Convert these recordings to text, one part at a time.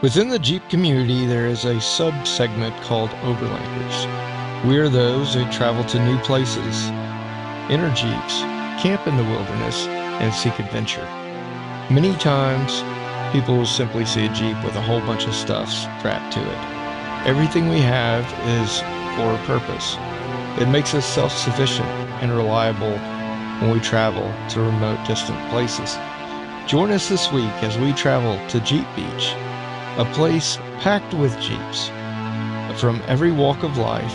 Within the Jeep community, there is a sub-segment called Overlanders. We are those who travel to new places, enter Jeeps, camp in the wilderness, and seek adventure. Many times, people will simply see a Jeep with a whole bunch of stuff strapped to it. Everything we have is for a purpose. It makes us self-sufficient and reliable when we travel to remote, distant places. Join us this week as we travel to Jeep Beach, a place packed with Jeeps. From every walk of life,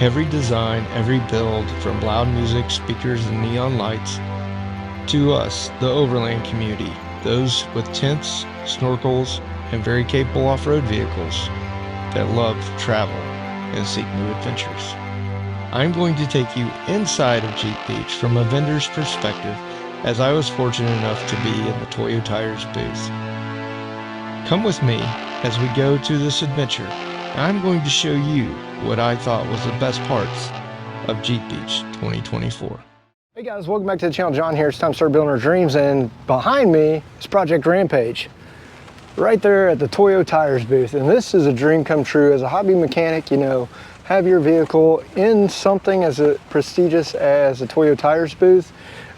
every design, every build, from loud music, speakers, and neon lights, to us, the Overland community, those with tents, snorkels, and very capable off-road vehicles that love to travel and seek new adventures. I'm going to take you inside of Jeep Beach from a vendor's perspective, as I was fortunate enough to be in the Toyo Tires booth. Come with me as we go to this adventure. I'm going to show you what I thought was the best parts of Jeep Beach 2024. Hey guys, welcome back to the channel. John here. It's time to start building our dreams, and behind me is Project Rampage, right there at the Toyo Tires booth. And this is a dream come true. As a hobby mechanic, you know, have your vehicle in something as prestigious as the Toyo Tires booth.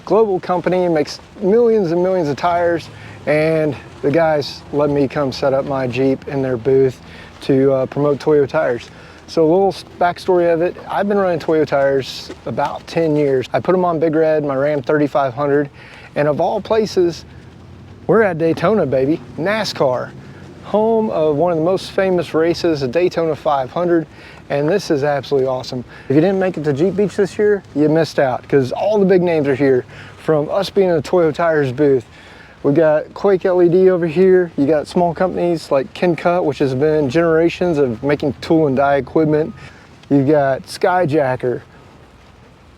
Global company, makes millions and millions of tires, and the guys let me come set up my Jeep in their booth to promote Toyo Tires. So a little backstory of it, I've been running Toyo Tires about 10 years. I put them on Big Red, my Ram 3500, and of all places, we're at Daytona, baby, NASCAR, home of one of the most famous races, the Daytona 500, and this is absolutely awesome. If you didn't make it to Jeep Beach this year, you missed out, because all the big names are here. From us being in the Toyo Tires booth, we got Quake LED over here. You got small companies like Knkut, which has been generations of making tool and die equipment. You've got Skyjacker,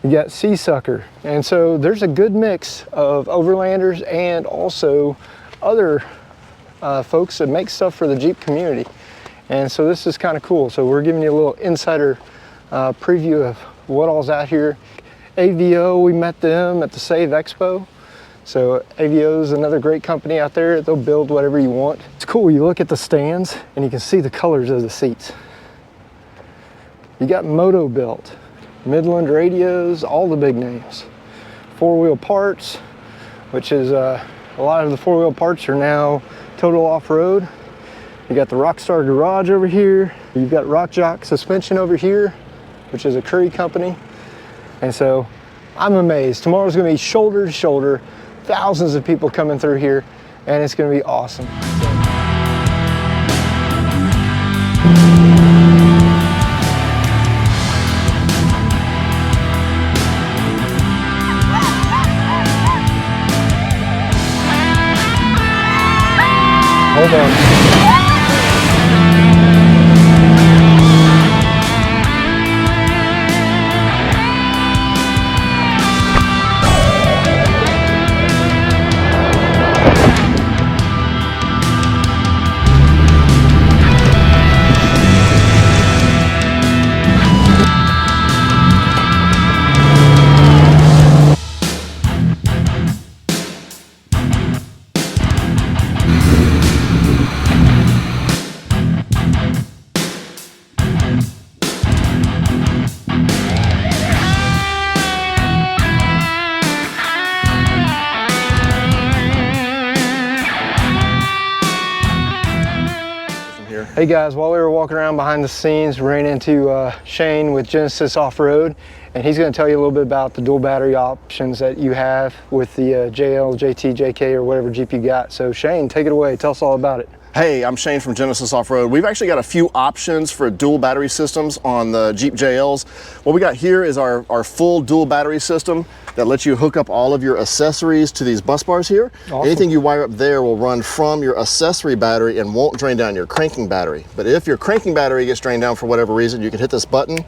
you got Sea Sucker. And so there's a good mix of overlanders and also other folks that make stuff for the Jeep community. And so this is kind of cool. So we're giving you a little insider preview of what all's out here. AVO, we met them at the Save Expo. So AVO is another great company out there. They'll build whatever you want. It's cool, you look at the stands and you can see the colors of the seats. You got Moto Built, Midland Radios, all the big names. Four-wheel parts, which is a lot of the four-wheel parts are now total off-road. You got the Rockstar Garage over here. You've got Rock Jock Suspension over here, which is a Curry company. And so I'm amazed. Tomorrow's gonna be shoulder to shoulder, thousands of people coming through here, and it's gonna be awesome. Hold on. Hey guys, while we were walking around behind the scenes, we ran into Shane with Genesis Off-Road, and he's going to tell you a little bit about the dual battery options that you have with the JL, JT, JK, or whatever Jeep you got. So Shane, take it away. Tell us all about it. Hey, I'm Shane from Genesis Off-Road. We've actually got a few options for dual battery systems on the Jeep JLs. What we got here is our full dual battery system that lets you hook up all of your accessories to these bus bars here. Awesome. Anything you wire up there will run from your accessory battery and won't drain down your cranking battery. But if your cranking battery gets drained down for whatever reason, you can hit this button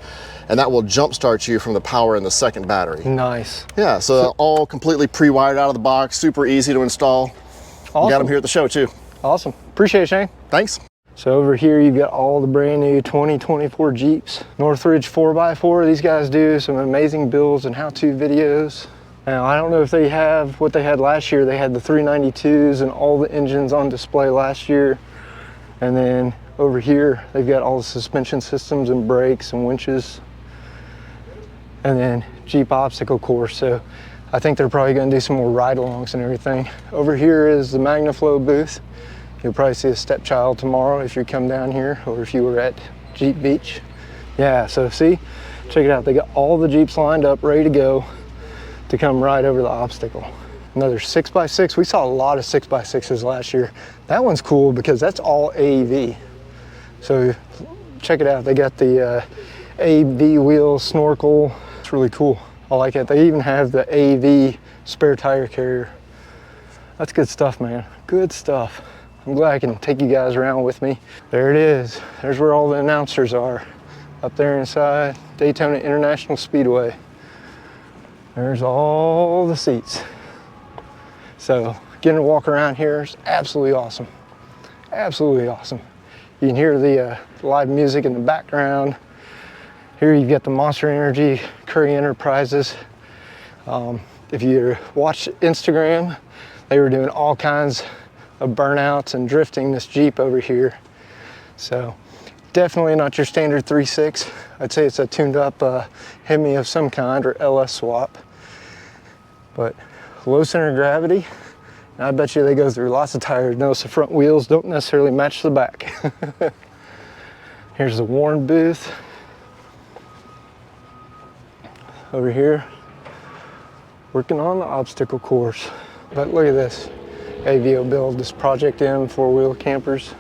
and that will jump start you from the power in the second battery. Nice. Yeah, so all completely pre-wired out of the box, super easy to install. Awesome. We got them here at the show too. Awesome. Appreciate it, Shane. Thanks. So over here you've got all the brand new 2024 Jeeps. Northridge 4x4. These guys do some amazing builds and how-to videos. Now I don't know if they have what they had last year. They had the 392s and all the engines on display last year. And then over here, they've got all the suspension systems and brakes and winches. And then Jeep obstacle course. So I think they're probably gonna do some more ride-alongs and everything. Over here is the MagnaFlow booth. You'll probably see a stepchild tomorrow if you come down here, or if you were at Jeep Beach. Yeah, so see, check it out. They got all the Jeeps lined up, ready to go to come right over the obstacle. Another 6x6. We saw a lot of 6x6s last year. That one's cool because that's all AEV. So check it out. They got the AEV wheel snorkel. It's really cool. I like it. They even have the AEV spare tire carrier. That's good stuff, man. Good stuff. I'm glad I can take you guys around with me. There it is. There's where all the announcers are. Up there inside Daytona International Speedway. There's all the seats. So getting to walk around here is absolutely awesome. Absolutely awesome. You can hear the live music in the background. Here you've got the Monster Energy Curry Enterprises. If you watch Instagram, they were doing all kinds of burnouts and drifting this Jeep over here. So definitely not your standard 3.6. I'd say it's a tuned up Hemi of some kind, or LS swap. But low center of gravity. And I bet you they go through lots of tires. Notice the front wheels don't necessarily match the back. Here's the Warren booth. Over here, working on the obstacle course. But look at this. AVO build, this Project M 4-wheel campers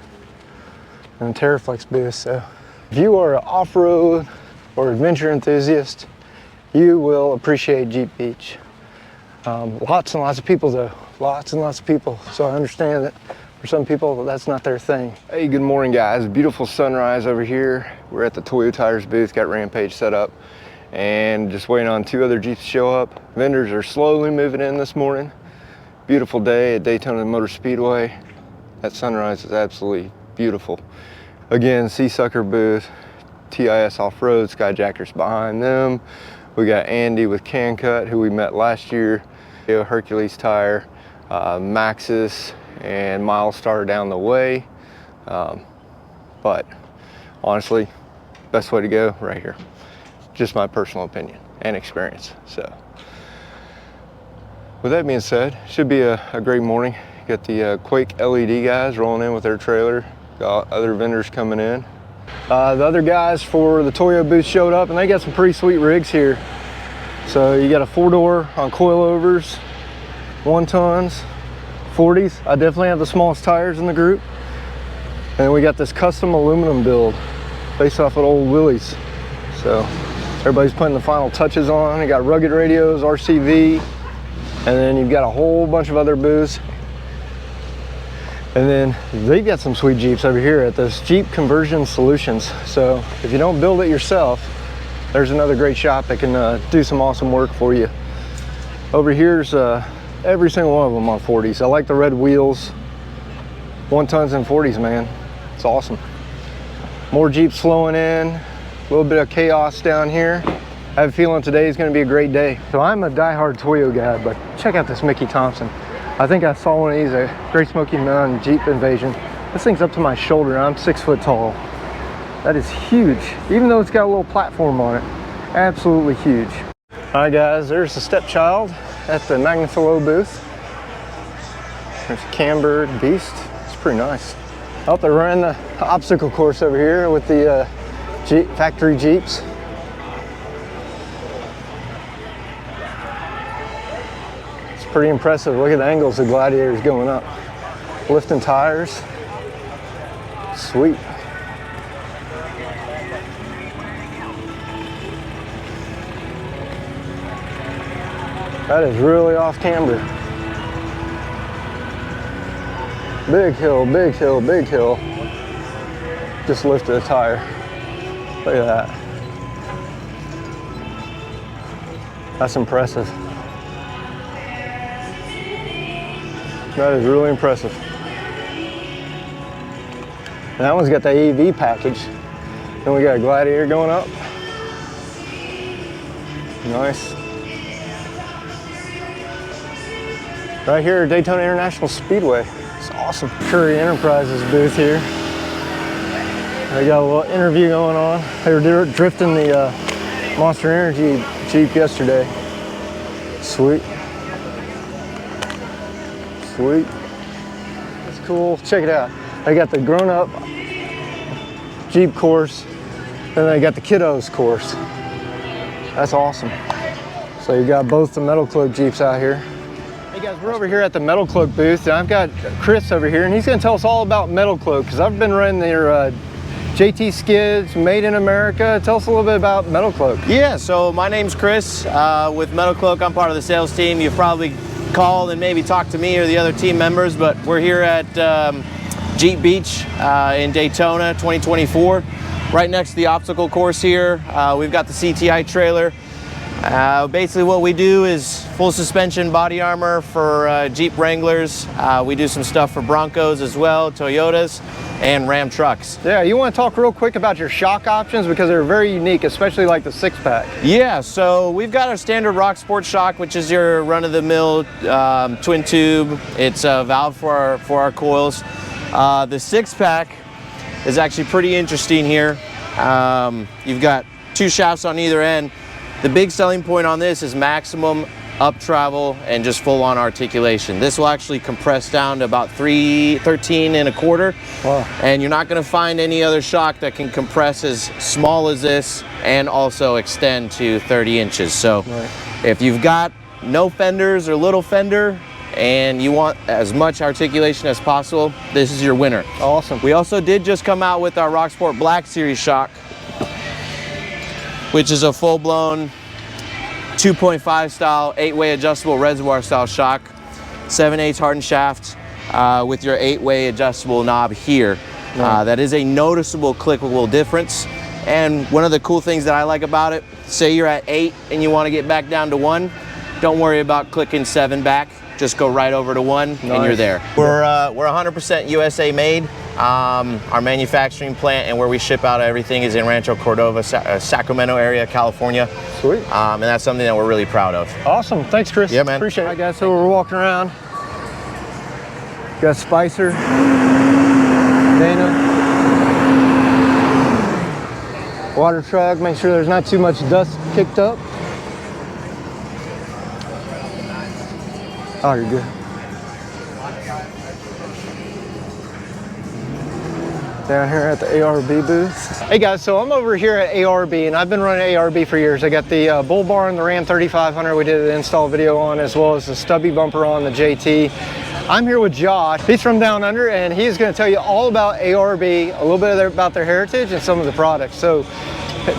and the Teraflex booth. So if you are an off-road or adventure enthusiast, you will appreciate Jeep Beach. Lots and lots of people though, lots and lots of people. So I understand that for some people, that's not their thing. Hey, good morning guys. Beautiful sunrise over here. We're at the Toyo Tires booth, got Rampage set up and just waiting on 2 other Jeeps to show up. Vendors are slowly moving in this morning. Beautiful day at Daytona Motor Speedway. That sunrise is absolutely beautiful. Again, Seasucker booth, TIS Off-Road, Skyjackers behind them. We got Andy with Knkut, who we met last year. Hercules tire, Maxxis, and Milestar down the way. But honestly, best way to go right here. Just my personal opinion and experience. So with that being said, should be a great morning. Got the Quake LED guys rolling in with their trailer. Got other vendors coming in. The other guys for the Toyo booth showed up and they got some pretty sweet rigs here. So you got a 4-door on coilovers, 1 tons, 40s. I definitely have the smallest tires in the group. And we got this custom aluminum build based off of old Willys. So everybody's putting the final touches on. You got rugged radios, RCV, and then you've got a whole bunch of other booths. And then they've got some sweet Jeeps over here at this Jeep Conversion Solutions. So if you don't build it yourself, there's another great shop that can do some awesome work for you. Over here's every single one of them on 40s. I like the red wheels, 1 tons and 40s, man. It's awesome. More Jeeps flowing in, a little bit of chaos down here. I have a feeling today is going to be a great day. So I'm a diehard Toyo guy, but check out this Mickey Thompson. I think I saw one of these at Great Smoky Mountain Jeep Invasion. This thing's up to my shoulder and I'm 6 foot tall. That is huge, even though it's got a little platform on it. Absolutely huge. All right guys, there's the stepchild at the MagnaFlow booth. There's Camber Beast. It's pretty nice. Oh, they're running the obstacle course over here with the factory Jeeps. It's pretty impressive. Look at the angles the Gladiator's going up. Lifting tires. Sweet. That is really off camber. Big hill, big hill, big hill. Just lifted a tire. Look at that. That's impressive. That is really impressive. And that one's got the AEV package. Then we got a Gladiator going up. Nice. Right here at Daytona International Speedway. It's awesome. Curry Enterprises booth here. They got a little interview going on. They were drifting the Monster Energy Jeep yesterday. Sweet. Sweet. That's cool. Check it out. They got the grown-up Jeep course, and they got the kiddos course. That's awesome. So you got both the metalcloak Jeeps out here. Hey guys, we're over here at the metalcloak booth, and I've got Chris over here, and he's going to tell us all about metalcloak, because I've been running their JT skids, made in America. Tell us a little bit about metalcloak. Yeah, so my name's Chris with metalcloak. I'm part of the sales team. You've probably called and maybe talked to me or the other team members, but we're here at Jeep Beach in Daytona 2024, right next to the obstacle course here. We've got the CTI trailer. Basically what we do is full suspension body armor for Jeep Wranglers. We do some stuff for Broncos as well, Toyotas, and Ram trucks. Yeah, you want to talk real quick about your shock options, because they're very unique, especially like the 6-pack. Yeah, so we've got our standard Rock Sport shock, which is your run-of-the-mill twin tube. It's a valve for our coils. The 6-pack is actually pretty interesting here. You've got 2 shafts on either end. The big selling point on this is maximum up travel and just full on articulation. This will actually compress down to about 13 1/4. Wow. And you're not going to find any other shock that can compress as small as this and also extend to 30 inches. So if you've got no fenders or little fender and you want as much articulation as possible, this is your winner. Awesome. We also did just come out with our Rock Sport Black Series shock, which is a full-blown 2.5 style, 8-way adjustable reservoir style shock, 7/8 hardened shaft with your 8-way adjustable knob here. That is a noticeable clickable difference. And one of the cool things that I like about it, say you're at 8 and you want to get back down to 1, don't worry about clicking 7 back. Just go right over to 1 and you're there. We're 100% USA made. Our manufacturing plant and where we ship out everything is in Rancho Cordova, Sacramento area, California. Sweet. And that's something that we're really proud of. Awesome. Thanks, Chris. Yeah, man. Appreciate it. All right, guys, so we're walking around. Got Spicer, Dana, water truck. Make sure there's not too much dust kicked up. Oh, you're good. Down here at the ARB booth. Hey guys, so I'm over here at ARB, and I've been running ARB for years. I got the bull bar on the Ram 3500 we did an install video on, as well as the stubby bumper on the JT. I'm here with Josh. He's from down under, and he's going to tell you all about ARB, a little bit about their heritage and some of the products. So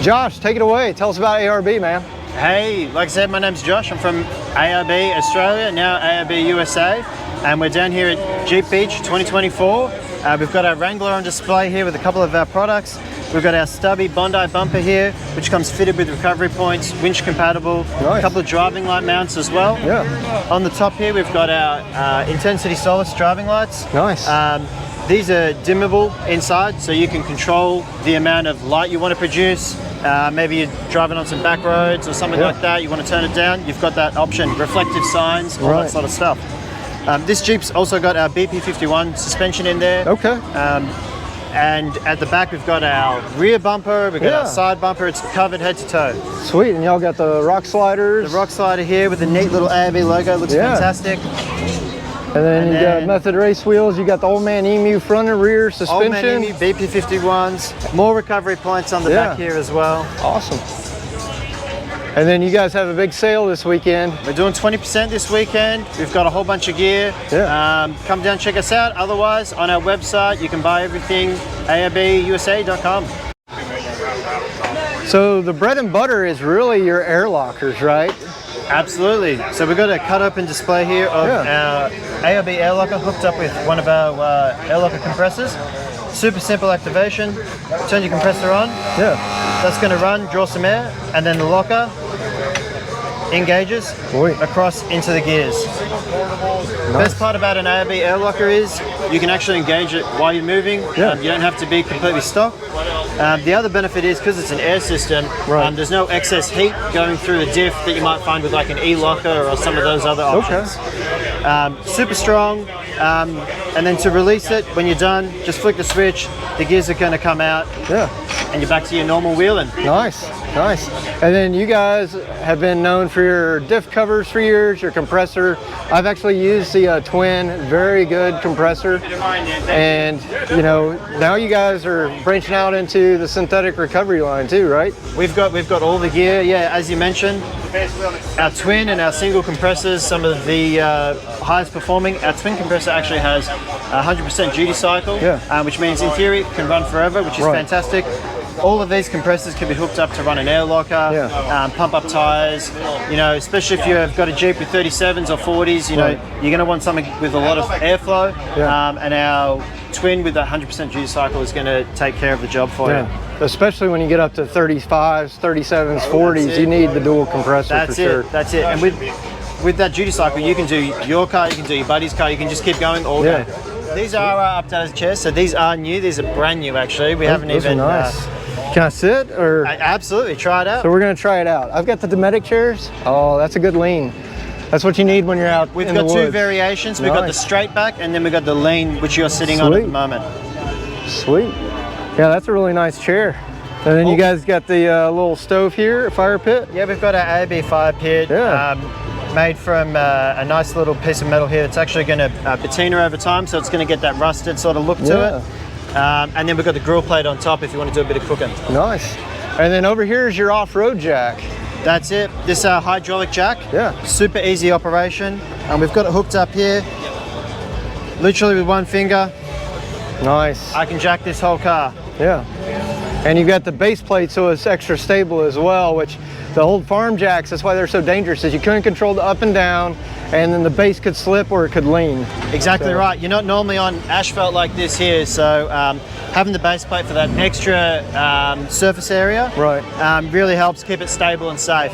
Josh, take it away. Tell us about ARB, man. Hey, like I said, my name's Josh. I'm from ARB Australia, now ARB USA, and we're down here at Jeep Beach 2024. We've got our Wrangler on display here with a couple of our products. We've got our stubby Bondi bumper here, which comes fitted with recovery points, winch compatible, a couple of driving light mounts as well. Yeah. On the top here, we've got our Intensity Solace driving lights. Nice. These are dimmable inside, so you can control the amount of light you want to produce. Maybe you're driving on some back roads or something like that, you want to turn it down, you've got that option. Reflective signs, all that sort of stuff. This Jeep's also got our BP51 suspension in there. Okay. And at the back we've got our rear bumper, we've got our side bumper, it's covered head to toe. Sweet, and y'all got the rock sliders. The rock slider here with the neat little ARB logo, looks fantastic. And then you got Method race wheels, you got the Old Man Emu front and rear suspension. Old Man Emu BP51s, more recovery points on the back here as well. Awesome. And then you guys have a big sale this weekend. We're doing 20% this weekend. We've got a whole bunch of gear. Come down, check us out. Otherwise, on our website, you can buy everything, arbusa.com. So the bread and butter is really your air lockers, right? Absolutely. So we've got a cut open display here of our ARB air locker hooked up with one of our air locker compressors. Super simple activation. Turn your compressor on. That's going to run, draw some air, and then the locker engages across into the gears. The best part about an ARB air locker is you can actually engage it while you're moving. You don't have to be completely stock. The other benefit is because it's an air system, there's no excess heat going through the diff that you might find with like an e-locker or some of those other options. Super strong. and then to release it, when you're done, just flick the switch, the gears are gonna come out, and you're back to your normal wheeling. Nice, nice. And then you guys have been known for your diff covers for years, your compressor. I've actually used the twin, very good compressor. And you know, now you guys are branching out into the synthetic recovery line too, right? We've got all the gear, yeah, as you mentioned. Our twin and our single compressors, some of the highest performing. Our twin compressor actually has 100% duty cycle, which means in theory it can run forever, which is fantastic. All of these compressors can be hooked up to run an air locker, pump up tires, you know, especially if you've got a Jeep with 37s or 40s, you know, you're going to want something with a lot of airflow, and our twin with 100% duty cycle is going to take care of the job for you. Especially when you get up to 35s, 37s, 40s, you need the dual compressor for sure. That's it. And with that duty cycle, you can do your car, you can do your buddy's car, you can just keep going all day. These are our updated chairs, so these are new. These are brand new, actually. We haven't even. Nice. Can I sit or? Absolutely, try it out. So we're gonna try it out. I've got the Dometic chairs. Oh, that's a good lean. That's what you need when you're out in the woods. We've got two variations. We've got the straight back, and then we've got the lean, which you're sitting on at the moment. Sweet. Yeah, that's a really nice chair. And then you guys got the little stove here, fire pit. Yeah, we've got our AB fire pit. Made from a nice little piece of metal here. It's actually going to patina over time, so it's going to get that rusted sort of look to it. And then we've got the grill plate on top if you want to do a bit of cooking. Nice. And then over here is your off-road jack. That's it. This is our hydraulic jack. Super easy operation. And we've got it hooked up here, literally with one finger. Nice. I can jack this whole car. And you've got the base plate, so it's extra stable as well, which the old farm jacks, that's why they're so dangerous, is you couldn't control the up and down, and then the base could slip or it could lean. Exactly right. You're not normally on asphalt like this here, so having the base plate for that extra surface area really helps keep it stable and safe.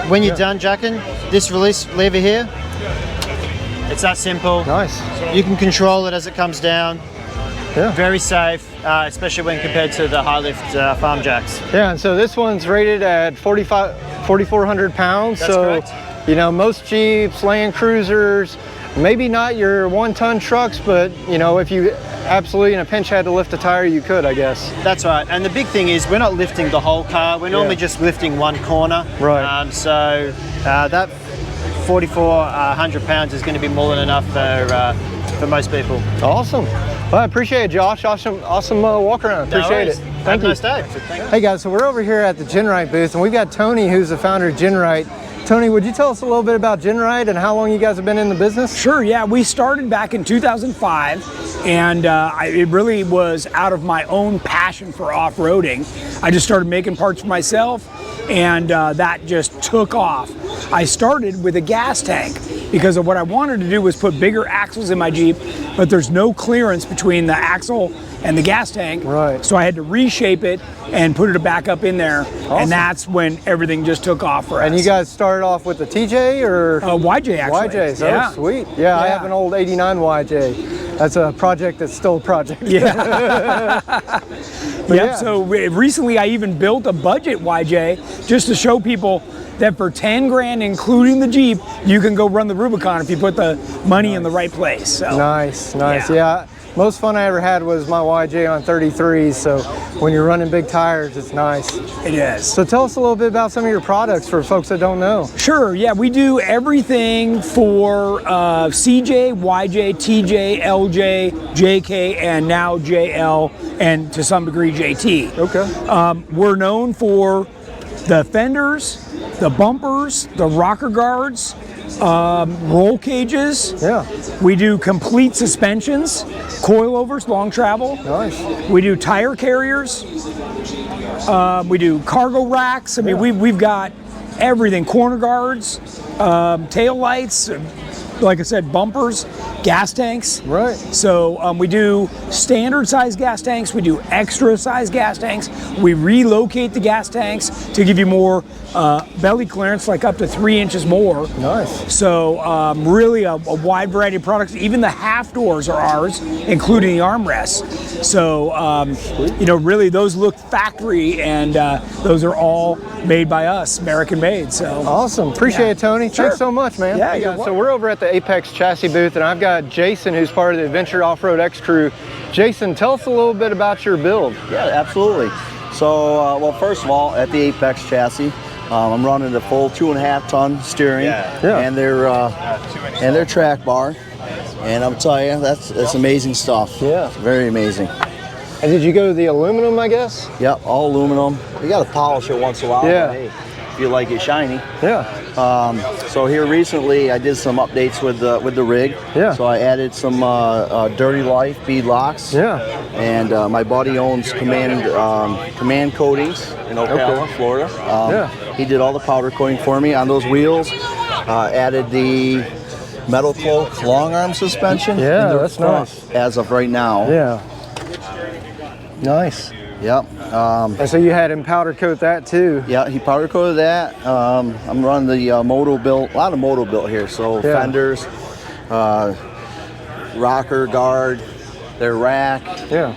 When you're done jacking, this release lever here, it's that simple. Nice. You can control it as it comes down. Very safe, especially when compared to the high lift farm jacks. Yeah, and so this one's rated at 4,400 pounds. That's correct. You know, most Jeeps, Land Cruisers, maybe not your 1-ton trucks, but you know, if you absolutely in a pinch had to lift a tire, you could, I guess. That's right. And the big thing is we're not lifting the whole car. We're normally just lifting one corner. So that 4,400 pounds is going to be more than enough for most people. Awesome. Well, I appreciate it, Josh. Awesome walk around. Appreciate it. Thank you. Have a nice day. Hey guys, so we're over here at the GenRight booth, and we've got Tony, who's the founder of GenRight. Tony, would you tell us a little bit about GenRight and how long you guys have been in the business? Sure, yeah. We started back in 2005, and it really was out of my own passion for off-roading. I just started making parts for myself, and that just took off. I started with a gas tank because of what I wanted to do was put bigger axles in my Jeep, but there's no clearance between the axle and the gas tank. So I had to reshape it and put it back up in there. And that's when everything just took off for us. And you guys started off with the TJ or? YJ actually. YJ, so sweet. Yeah, I have an old 89 YJ. That's a project that's still a project. So recently I even built a budget YJ just to show people that for 10 grand, including the Jeep, you can go run the Rubicon if you put the money in the right place. So. Nice. Yeah. Most fun I ever had was my YJ on 33s, so when you're running big tires, it's nice. It is. So tell us a little bit about some of your products for folks that don't know. Sure, yeah, we do everything for CJ, YJ, TJ, LJ, JK, and now JL, and to some degree JT. Okay. We're known for the fenders, the bumpers, the rocker guards, roll cages. We do complete suspensions, coilovers, long travel. Nice. We do tire carriers. We do cargo racks. I mean, we've got everything. Corner guards, tail lights, like I said, bumpers, gas tanks. So we do standard size gas tanks. We do extra size gas tanks. We relocate the gas tanks to give you more belly clearance, like up to 3 inches more. Nice. So really a wide variety of products. Even the half doors are ours, including the armrests. So you know, really those look factory, and those are all made by us, American made. So awesome. Appreciate it, Tony. Sure. Thanks so much, man. Yeah. So we're over at the the Apex Chassis booth, and I've got Jason, who's part of the AdventureOffRoadx crew. Jason, tell us a little bit about your build. Yeah, absolutely. So, well, first of all, at the Apex Chassis, I'm running the full 2.5 ton steering and their track bar, and I'm telling you, that's amazing stuff. Yeah, very amazing. And did you go to the aluminum, I guess? Yep, all aluminum. You got to polish it once in a while. Yeah. But, hey, if you like it shiny. Yeah. So here recently, I did some updates with the rig. Yeah. So I added some Dirty Life bead locks. Yeah. And my buddy owns Command Coatings in Ocala, Florida. He did all the powder coating for me on those wheels. Added the metalcloak long arm suspension. Yeah, that's nice. As of right now. Yeah. Nice. Yep. And so you had him powder coat that too? Yeah, he powder coated that. I'm running the moto built, a lot of moto built here. So fenders, rocker guard, their rack. Yeah.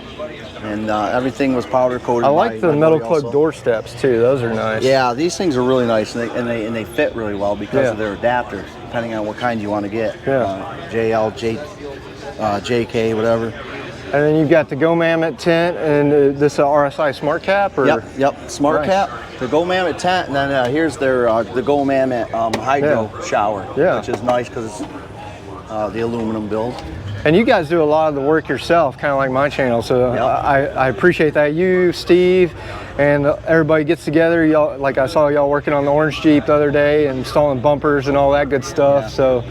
And everything was powder coated. I like the metal cloak door steps too. Those are nice. Yeah, these things are really nice, and they fit really well because of their adapters, depending on what kind you want to get. Yeah. JL, JK, whatever. And then you've got the Go Mammoth tent, and this RSI Smart Cap, or yep, Smart Cap, the Go Mammoth tent, and then here's their the Go Mammoth hydro shower, which is nice because it's the aluminum build. And you guys do a lot of the work yourself, kind of like my channel, so I appreciate that. You, Steve, and everybody gets together. Y'all, like I saw y'all working on the orange Jeep the other day and installing bumpers and all that good stuff. So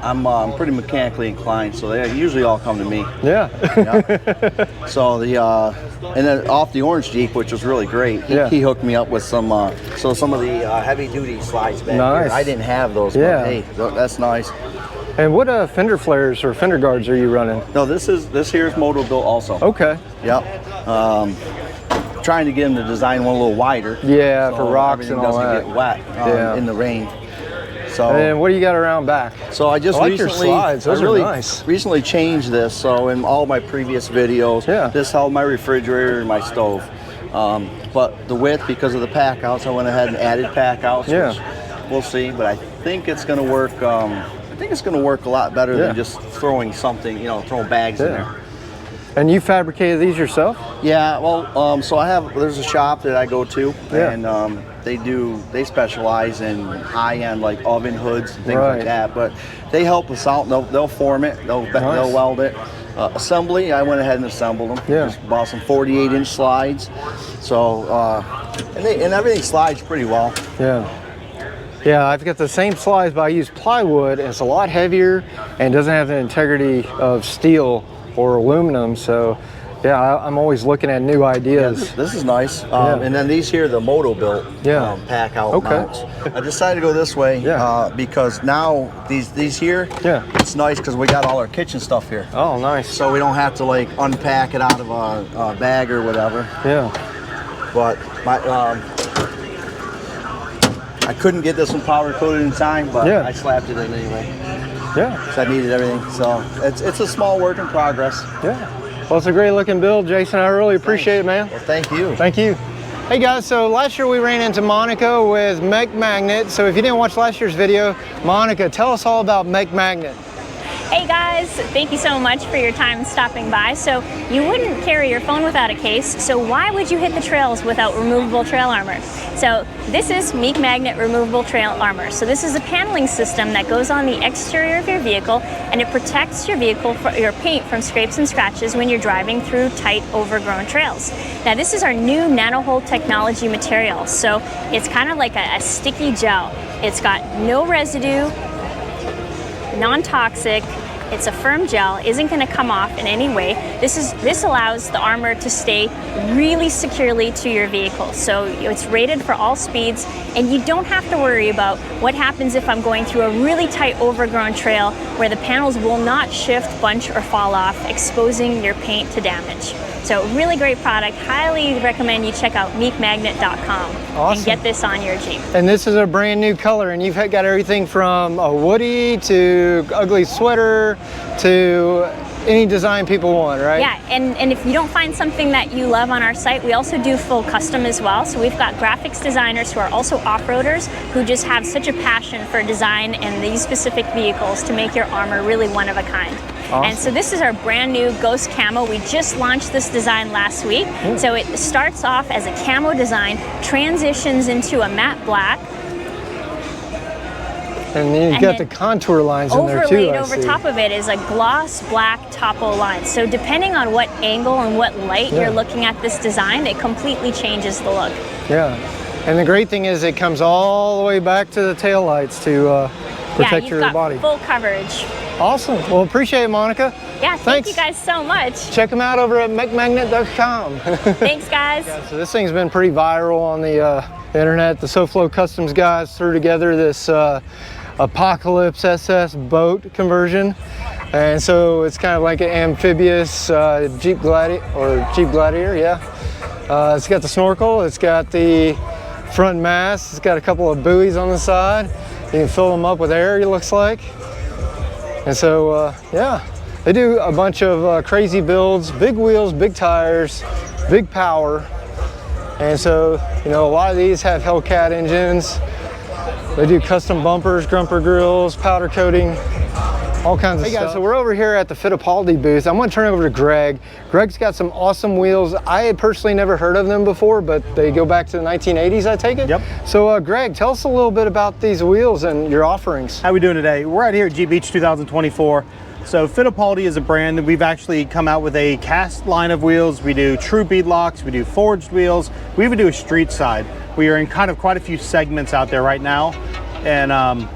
I'm pretty mechanically inclined, so they usually all come to me. Yeah. So and then off the orange Jeep, which was really great, he hooked me up with some of the heavy duty slides back here. I didn't have those, but hey, that's nice. And what fender flares or fender guards are you running? No, this here's moto built also. Okay. Yep. Trying to get them to design one a little wider. Yeah, so for rocks and all that. Doesn't get wet in the rain. So. And what do you got around back? So I just like your slides. Those are nice. Recently changed this. So in all my previous videos, this held my refrigerator and my stove. But the width, because of the pack outs, I went ahead and added pack outs. Which we'll see, but I think it's going to work. I think it's going to work a lot better than just throwing something, throwing bags in there. And you fabricated these yourself? Yeah, well, so there's a shop that I go to, and they specialize in high-end like oven hoods and things like that. But they help us out. They'll form it. They'll weld it. Assembly, I went ahead and assembled them. Just bought some 48-inch slides. So and everything slides pretty well. Yeah, I've got the same slides, but I use plywood, and it's a lot heavier and doesn't have the integrity of steel or aluminum. So, I'm always looking at new ideas. Yeah, this is nice. And then these here, the moto built pack out mounts. I decided to go this way because now these here, it's nice because we got all our kitchen stuff here. Oh, nice. So we don't have to like unpack it out of a bag or whatever. Yeah. But I couldn't get this one powder coated in time, but I slapped it in anyway. Yeah. So I needed everything. So it's a small work in progress. Yeah. Well, it's a great looking build, Jason. I really appreciate it, man. Well, thank you. Thank you. Hey guys, so last year we ran into Monica with mekmagnet. So if you didn't watch last year's video, Monica, tell us all about mekmagnet. Hey guys, thank you so much for your time stopping by. So you wouldn't carry your phone without a case, so why would you hit the trails without removable trail armor? So this is mekmagnet removable trail armor. So this is a paneling system that goes on the exterior of your vehicle, and it protects your vehicle, your paint, from scrapes and scratches when you're driving through tight, overgrown trails. Now this is our new nano-hole technology material. So it's kind of like a sticky gel. It's got no residue, non-toxic, it's a firm gel, isn't going to come off in any way. This allows the armor to stay really securely to your vehicle. So it's rated for all speeds, and you don't have to worry about what happens if I'm going through a really tight overgrown trail where the panels will not shift, bunch, or fall off, exposing your paint to damage. So really great product. Highly recommend you check out mekmagnet.com and get this on your Jeep. And this is a brand new color, and you've got everything from a woody to ugly sweater to any design people want, right? Yeah, and if you don't find something that you love on our site, we also do full custom as well. So we've got graphics designers who are also off-roaders who just have such a passion for design and these specific vehicles to make your armor really one of a kind. Awesome. And so this is our brand new Ghost Camo. We just launched this design last week. So it starts off as a camo design, transitions into a matte black. And then you've got the contour lines in there too. Overlaid over top of it is a gloss black topo line. So depending on what angle and what light you're looking at this design, it completely changes the look. Yeah. And the great thing is it comes all the way back to the tail lights to protect your body. Full coverage. Awesome. Well, appreciate it, Monica. Yeah, thank you guys so much. Check them out over at mekmagnet.com. Thanks, guys. Yeah, so this thing's been pretty viral on the internet. The SoFlo Customs guys threw together this Apocalypse SS boat conversion, and so it's kind of like an amphibious Jeep Gladiator, yeah. It's got the snorkel, it's got the front mast, it's got a couple of buoys on the side. You can fill them up with air, it looks like. And so, yeah, they do a bunch of crazy builds, big wheels, big tires, big power. And so, you know, a lot of these have Hellcat engines. They do custom bumpers, grumper grills, powder coating, all kinds of stuff. Hey guys, so we're over here at the Fittipaldi booth. I'm gonna turn it over to Greg. Greg's got some awesome wheels. I had personally never heard of them before, but they go back to the 1980s, I take it? Yep. So Greg, tell us a little bit about these wheels and your offerings. How are we doing today? We're out here at Jeep Beach 2024. So Fittipaldi is a brand that we've actually come out with a cast line of wheels. We do true beadlocks, we do forged wheels, we even do a street side. We are in kind of quite a few segments out there right now. And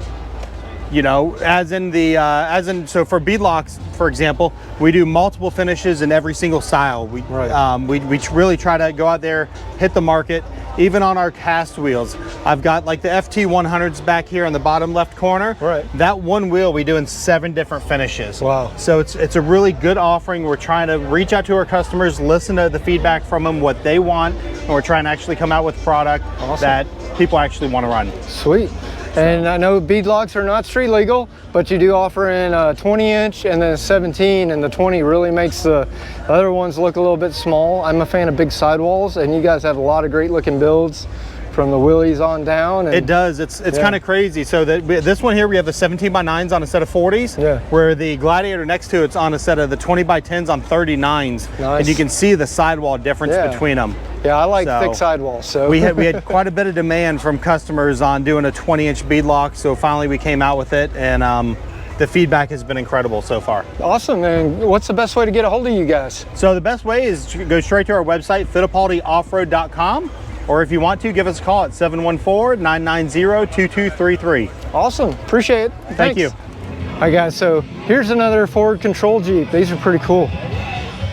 you know, so for beadlocks, for example, we do multiple finishes in every single style. We really try to go out there, hit the market. Even on our cast wheels, I've got like the FT100s back here in the bottom left corner. Right. That one wheel we do in 7 different finishes. Wow. So it's a really good offering. We're trying to reach out to our customers, listen to the feedback from them, what they want, and we're trying to actually come out with product that people actually want to run. Sweet. And I know beadlocks are not street legal, but you do offer in a 20-inch and then a 17, and the 20 really makes the other ones look a little bit small. I'm a fan of big sidewalls, and you guys have a lot of great looking builds from the wheelies on down. And it does. It's kind of crazy. So this one here, we have the 17x9s on a set of 40s, where the Gladiator next to it's on a set of the 20x10s on 39s. Nice. And you can see the sidewall difference between them. Yeah, I like thick sidewalls. So we had quite a bit of demand from customers on doing a 20-inch beadlock. So finally we came out with it, and the feedback has been incredible so far. Awesome. And what's the best way to get a hold of you guys? So the best way is to go straight to our website, fittipaldiwheels.com. Or if you want to, give us a call at 714-990-2233. Awesome. Appreciate it. Thank you. All right, guys. So here's another forward control Jeep. These are pretty cool.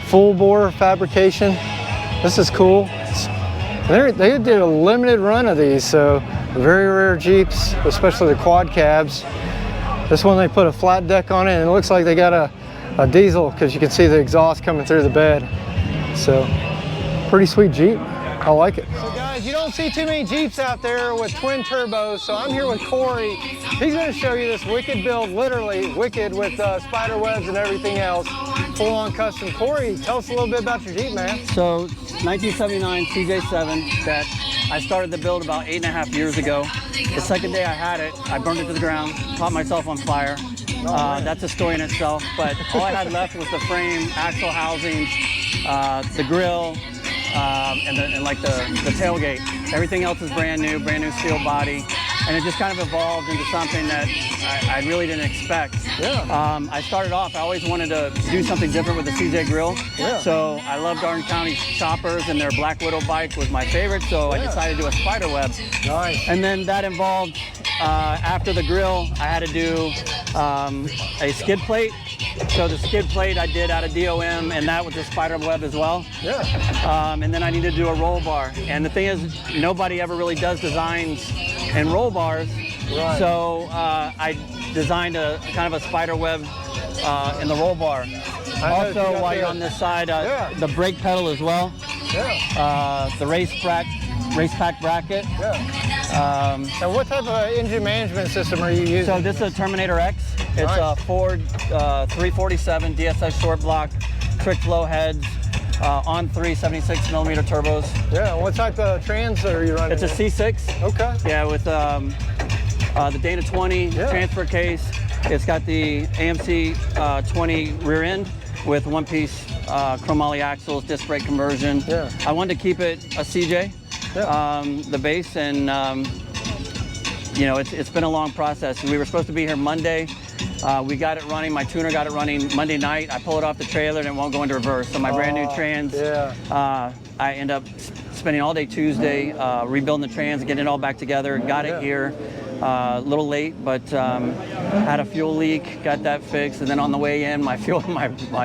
Full bore fabrication. This is cool. They did a limited run of these, so very rare Jeeps, especially the quad cabs. This one, they put a flat deck on it, and it looks like they got a diesel because you can see the exhaust coming through the bed. So pretty sweet Jeep. I like it. So guys, you don't see too many Jeeps out there with twin turbos, so I'm here with Corey. He's going to show you this wicked build, literally wicked, with spider webs and everything else, full-on custom. Corey, tell us a little bit about your Jeep, man. So 1979 CJ7 that I started the build about 8.5 years ago. The second day I had it, I burned it to the ground, caught myself on fire. That's a story in itself, but all I had left was the frame, axle housings, the grill, and like the tailgate. Everything else is brand new steel body, and it just kind of evolved into something that I really didn't expect. I started off, I always wanted to do something different with the CJ grill. So I love Garden County choppers, and their Black Widow bike was my favorite, so I decided to do a spider web. Nice. And then that involved, after the grill, I had to do a skid plate. So the skid plate I did out of DOM, and that was a spider web as well. And then I needed to do a roll bar. And the thing is, nobody ever really does designs and roll bars. So I designed a kind of a spider web in the roll bar. Also, while you're on this side, the brake pedal as well. The race bracket race pack bracket. Yeah. And what type of engine management system are you using? So this is a Terminator X. It's a Ford 347 DSX short block, trick flow heads, on 3 76mm turbos. Yeah, what type of trans are you running? It's a C6. Okay. Yeah, with the Dana 20 transfer case. It's got the AMC 20 rear end with one-piece chromoly axles, disc brake conversion. Yeah. I wanted to keep it a CJ, the base, and you know, it's been a long process. We were supposed to be here Monday. We got it running, my tuner got it running Monday night. I pull it off the trailer and it won't go into reverse. So my brand new trans, I end up spending all day Tuesday rebuilding the trans, getting it all back together, got it here. A little late, but had a fuel leak, got that fixed, and then on the way in, my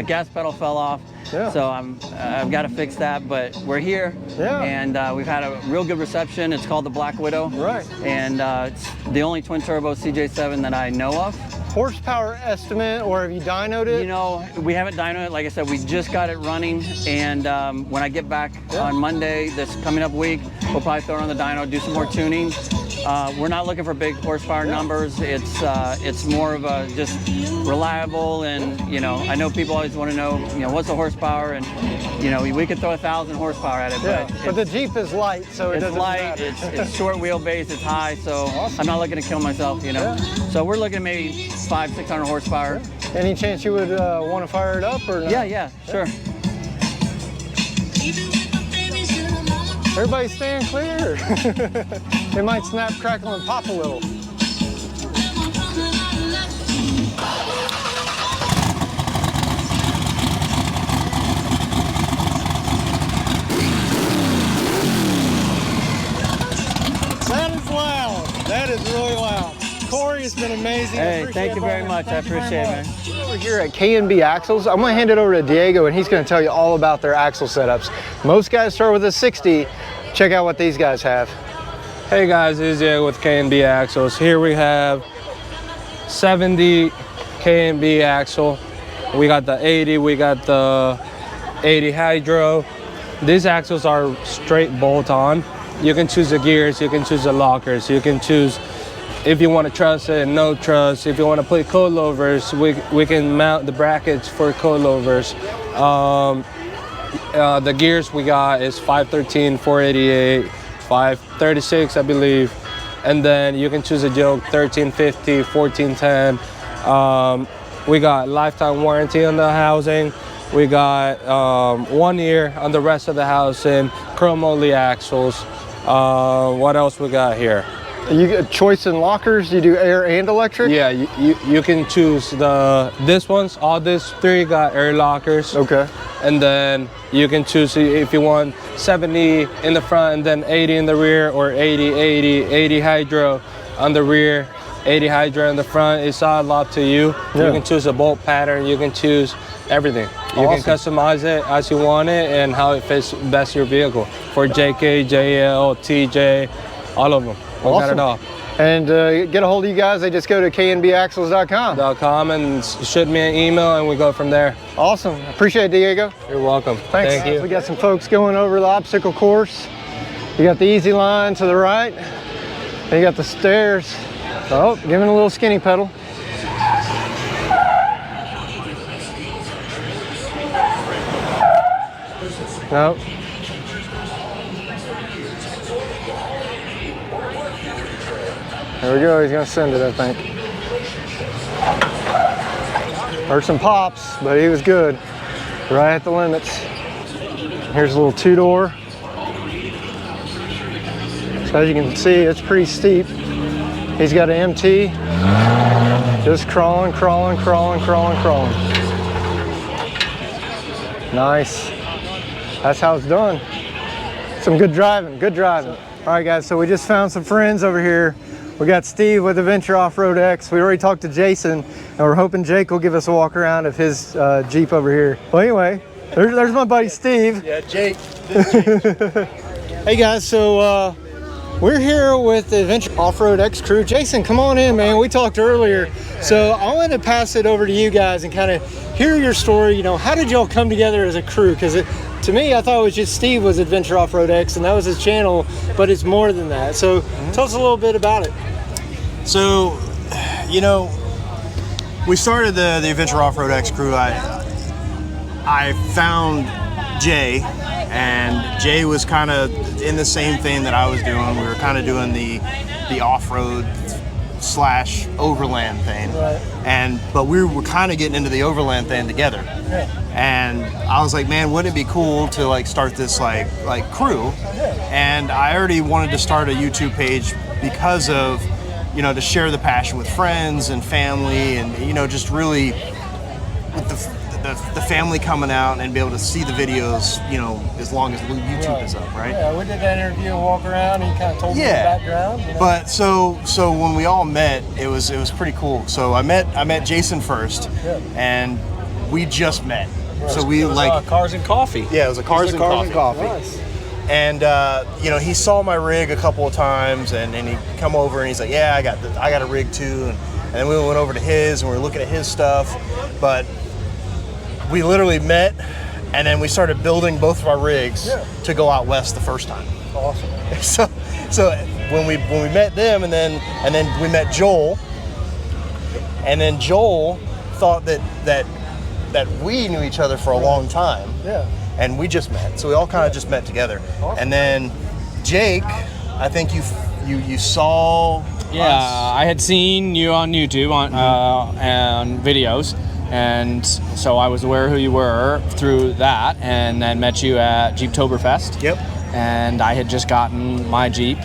gas pedal fell off. Yeah. So I've got to fix that, but we're here, and we've had a real good reception. It's called the Black Widow, right? And it's the only twin turbo CJ7 that I know of. Horsepower estimate, or have you dynoed it? You know, we haven't dynoed it. Like I said, we just got it running, and when I get back on Monday, this coming up week, we'll probably throw it on the dyno, do some more tuning. We're not looking for big horsepower numbers. It's more of a just reliable, and you know, I know people always want to know, you know, what's the horsepower, and you know, we could throw 1,000 horsepower at it, but the Jeep is light, so it doesn't matter. It's short wheelbase, it's high, so I'm not looking to kill myself, you know. So we're looking at maybe 500-600 horsepower. Any chance you would want to fire it up, or not? Yeah, sure. Everybody stand clear. They might snap, crackle, and pop a little. That is loud. That is really loud. Corey, it's been amazing. Hey, thank you very much. I appreciate it, man. We're here at K&B Axles. I'm going to hand it over to Diego, and he's going to tell you all about their axle setups. Most guys start with a 60. Check out what these guys have. Hey guys, this is Diego with K&B Axles. Here we have 70 K&B axle. We got the 80, we got the 80 Hydro. These axles are straight bolt on. You can choose the gears, you can choose the lockers, you can choose if you want to truss it, no truss. If you want to put coilovers, we can mount the brackets for coilovers. The gears we got is 513, 488, 536, I believe. And then you can choose a yoke, 1350, 1410. We got lifetime warranty on the housing. We got 1 year on the rest of the housing, chrome only axles. What else we got here? You get choice in lockers. You do air and electric. Yeah, you can choose this ones. All these three got air lockers. Okay. And then you can choose if you want 70 in the front and then 80 in the rear, or 80 hydro on the rear, 80 hydro in the front. It's all up to you. Yeah. You can choose a bolt pattern. You can choose everything. You can customize it as you want it and how it fits best your vehicle. For JK, JL, TJ, all of them. We got it all. And get a hold of you guys, they just go to knbaxles.com. And shoot me an email and we go from there. Awesome. Appreciate it, Diego. You're welcome. Thanks. Thank you. We got some folks going over the obstacle course. You got the easy line to the right. And you got the stairs. Oh, giving a little skinny pedal. Nope. There we go, he's gonna send it, I think. Heard some pops, but he was good. Right at the limits. Here's a little two-door. So as you can see, it's pretty steep. He's got an MT. Just crawling. Nice. That's how it's done. Some good driving, All right guys, so we just found some friends over here. We got Steve with adventureoffroadx. We already talked to Jason, and we're hoping Jake will give us a walk around of his Jeep over here. Well, anyway, there's my buddy Steve. Yeah, Jake. This is Jake. Hey guys, so We're here with the AdventureOffRoadx crew. Jason, come on in, man. We talked earlier. So I want to pass it over to you guys and kind of hear your story. You know, how did y'all come together as a crew? Because to me, I thought it was just Steve was AdventureOffRoadx and that was his channel, but it's more than that. So tell us a little bit about it. So, you know, we started the AdventureOffRoadx crew. I found Jay, and Jay was kind of in the same thing that I was doing. We were kind of doing the off-road / overland thing, but we were kind of getting into the overland thing together. And I was like, man, wouldn't it be cool to like start this like crew? And I already wanted to start a YouTube page because of, you know, to share the passion with friends and family, and you know, just really with the family coming out and be able to see the videos, you know, as long as YouTube is up, right? Yeah, we did that interview and walk around, and he kind of told me the background. You know? But so when we all met, it was pretty cool. So I met Jason first, and we just met. So we like Cars and Coffee. Yeah, it was a Cars and Coffee. Nice. And you know, he saw my rig a couple of times, and he come over and he's like, yeah, I got a rig too. And then we went over to his and we were looking at his stuff. But we literally met, and then we started building both of our rigs to go out west the first time. Awesome. So when we met them, and then we met Joel, and then Joel thought that we knew each other for a long time. Yeah. And we just met, so we all kind of just met together. Awesome. And then Jake, I think you saw. Yeah, I had seen you on YouTube on videos, and so I was aware who you were through that, and then met you at Jeeptoberfest. Yep. And I had just gotten my Jeep,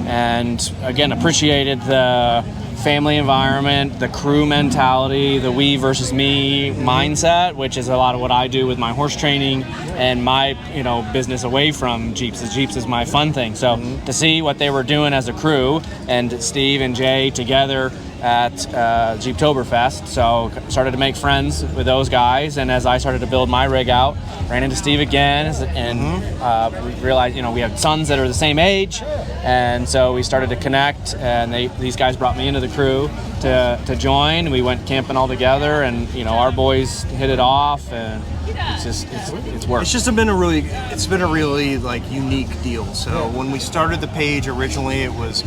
and again appreciated the family environment, the crew mentality, the we versus me mindset, which is a lot of what I do with my horse training and my, you know, business away from Jeeps. Jeeps is my fun thing. So to see what they were doing as a crew, and Steve and Jay together at Jeeptoberfest, so started to make friends with those guys. And as I started to build my rig out, ran into Steve again, and we realized, you know, we have sons that are the same age, and so we started to connect, and these guys brought me into the crew to join. We went camping all together, and you know, our boys hit it off, and it's worked. It's just been a really like unique deal. So when we started the page originally, it was,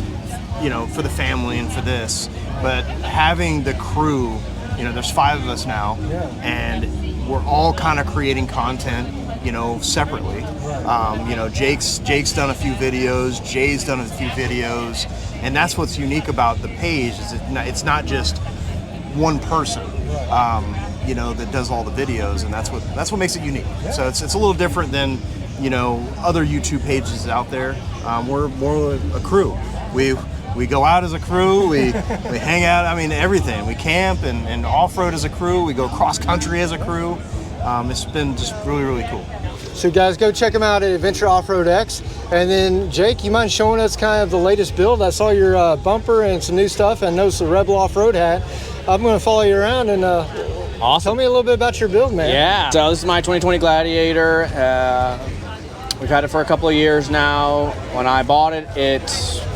you know, for the family and for this, but having the crew, you know, there's 5 of us now, and we're all kind of creating content, you know, separately. You know, Jake's done a few videos, Jay's done a few videos, and that's what's unique about the page, is it's not just one person, you know, that does all the videos, and that's what makes it unique. So it's a little different than, you know, other YouTube pages out there. We're more a crew. We go out as a crew, we hang out, I mean, everything. We camp and off-road as a crew, we go cross-country as a crew. It's been just really, really cool. So guys, go check them out at AdventureOffRoadx. And then Jake, you mind showing us kind of the latest build? I saw your bumper and some new stuff, and noticed the Rebel Off-Road hat. I'm going to follow you around and awesome. Tell me a little bit about your build, man. Yeah, so this is my 2020 Gladiator. We've had it for a couple of years now. When I bought it, it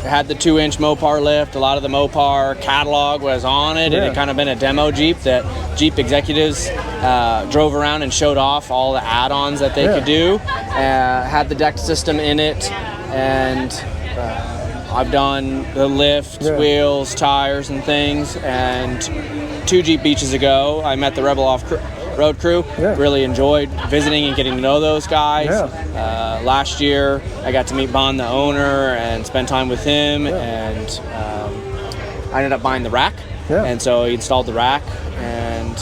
had the 2-inch Mopar lift. A lot of the Mopar catalog was on it. It had kind of been a demo Jeep that Jeep executives drove around and showed off all the add-ons that they could do. Had the deck system in it, and I've done the lift, wheels, tires, and things. And 2 Jeep Beaches ago, I met the Rebel Off-Road crew. Really enjoyed visiting and getting to know those guys. Last year, I got to meet Bon, the owner, and spend time with him. And I ended up buying the rack. And so he installed the rack. And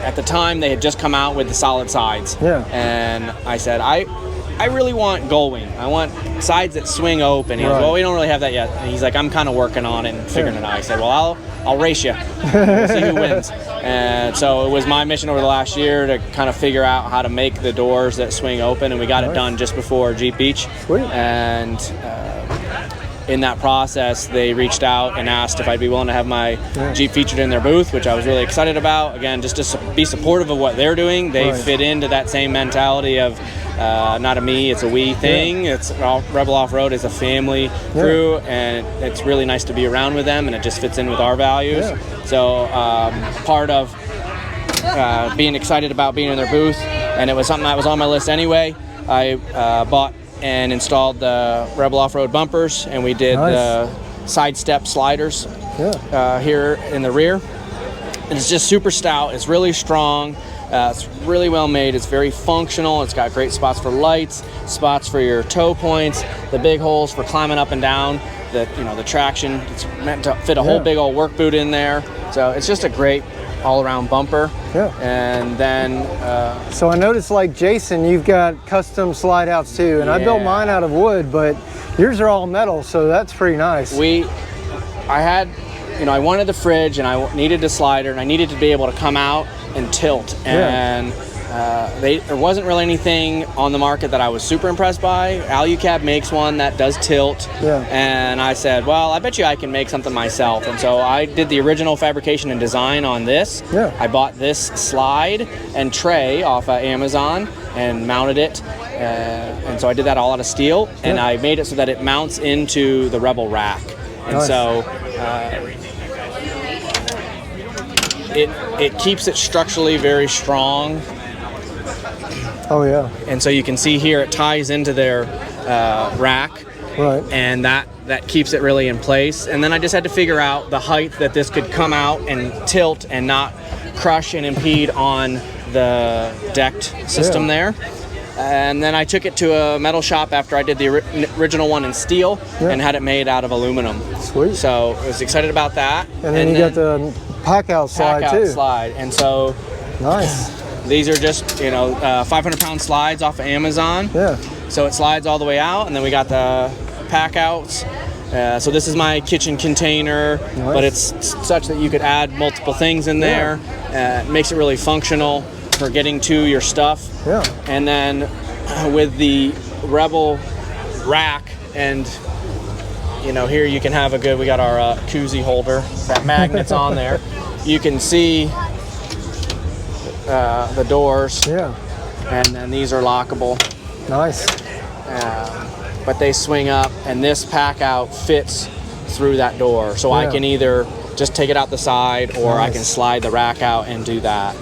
at the time, they had just come out with the solid sides. And I said, I really want gullwing. I want sides that swing open. He goes, well, we don't really have that yet. And he's like, I'm kind of working on it and figuring it out. I said, well, I'll race you. We'll see who wins. And so it was my mission over the last year to kind of figure out how to make the doors that swing open, and we got it done just before Jeep Beach. And in that process, they reached out and asked if I'd be willing to have my Jeep featured in their booth, which I was really excited about. Again, just to be supportive of what they're doing. They fit into that same mentality of not a me, it's a we thing. It's Rebel Off-Road is a family crew, and it's really nice to be around with them, and it just fits in with our values. So part of being excited about being in their booth, and it was something that was on my list anyway, I bought and installed the Rebel Off-Road bumpers, and we did the side step sliders here in the rear. And it's just super stout. It's really strong. It's really well made. It's very functional. It's got great spots for lights, spots for your toe points, the big holes for climbing up and down. The traction. It's meant to fit a whole big old work boot in there. So it's just a great all-around bumper. And then so I noticed, like Jason, you've got custom slide outs too, and I built mine out of wood, but yours are all metal, so that's pretty nice. I wanted the fridge, and I needed a slider, and I needed to be able to come out and tilt, and there wasn't really anything on the market that I was super impressed by. Alucab makes one that does tilt, and I said, well, I bet you I can make something myself. And so I did the original fabrication and design on this. I bought this slide and tray off of Amazon and mounted it, and so I did that all out of steel, and I made it so that it mounts into the Rebel rack. And so it keeps it structurally very strong. And so you can see here it ties into their rack, and that keeps it really in place. And then I just had to figure out the height that this could come out and tilt and not crush and impede on the decked system there. And then I took it to a metal shop after I did the original one in steel and had it made out of aluminum. Sweet. So I was excited about that. And then you got the pack out slide too. And so these are just 500-pound slides off of Amazon. So it slides all the way out, and then we got the pack outs. So this is my kitchen container, but it's such that you could add multiple things in there. It makes it really functional for getting to your stuff. And then with the Rebel rack, and here you can have we got our koozie holder that magnets on there. You can see the doors, and then these are lockable. But they swing up, and this pack out fits through that door, so I can either just take it out the side, or I can slide the rack out and do that.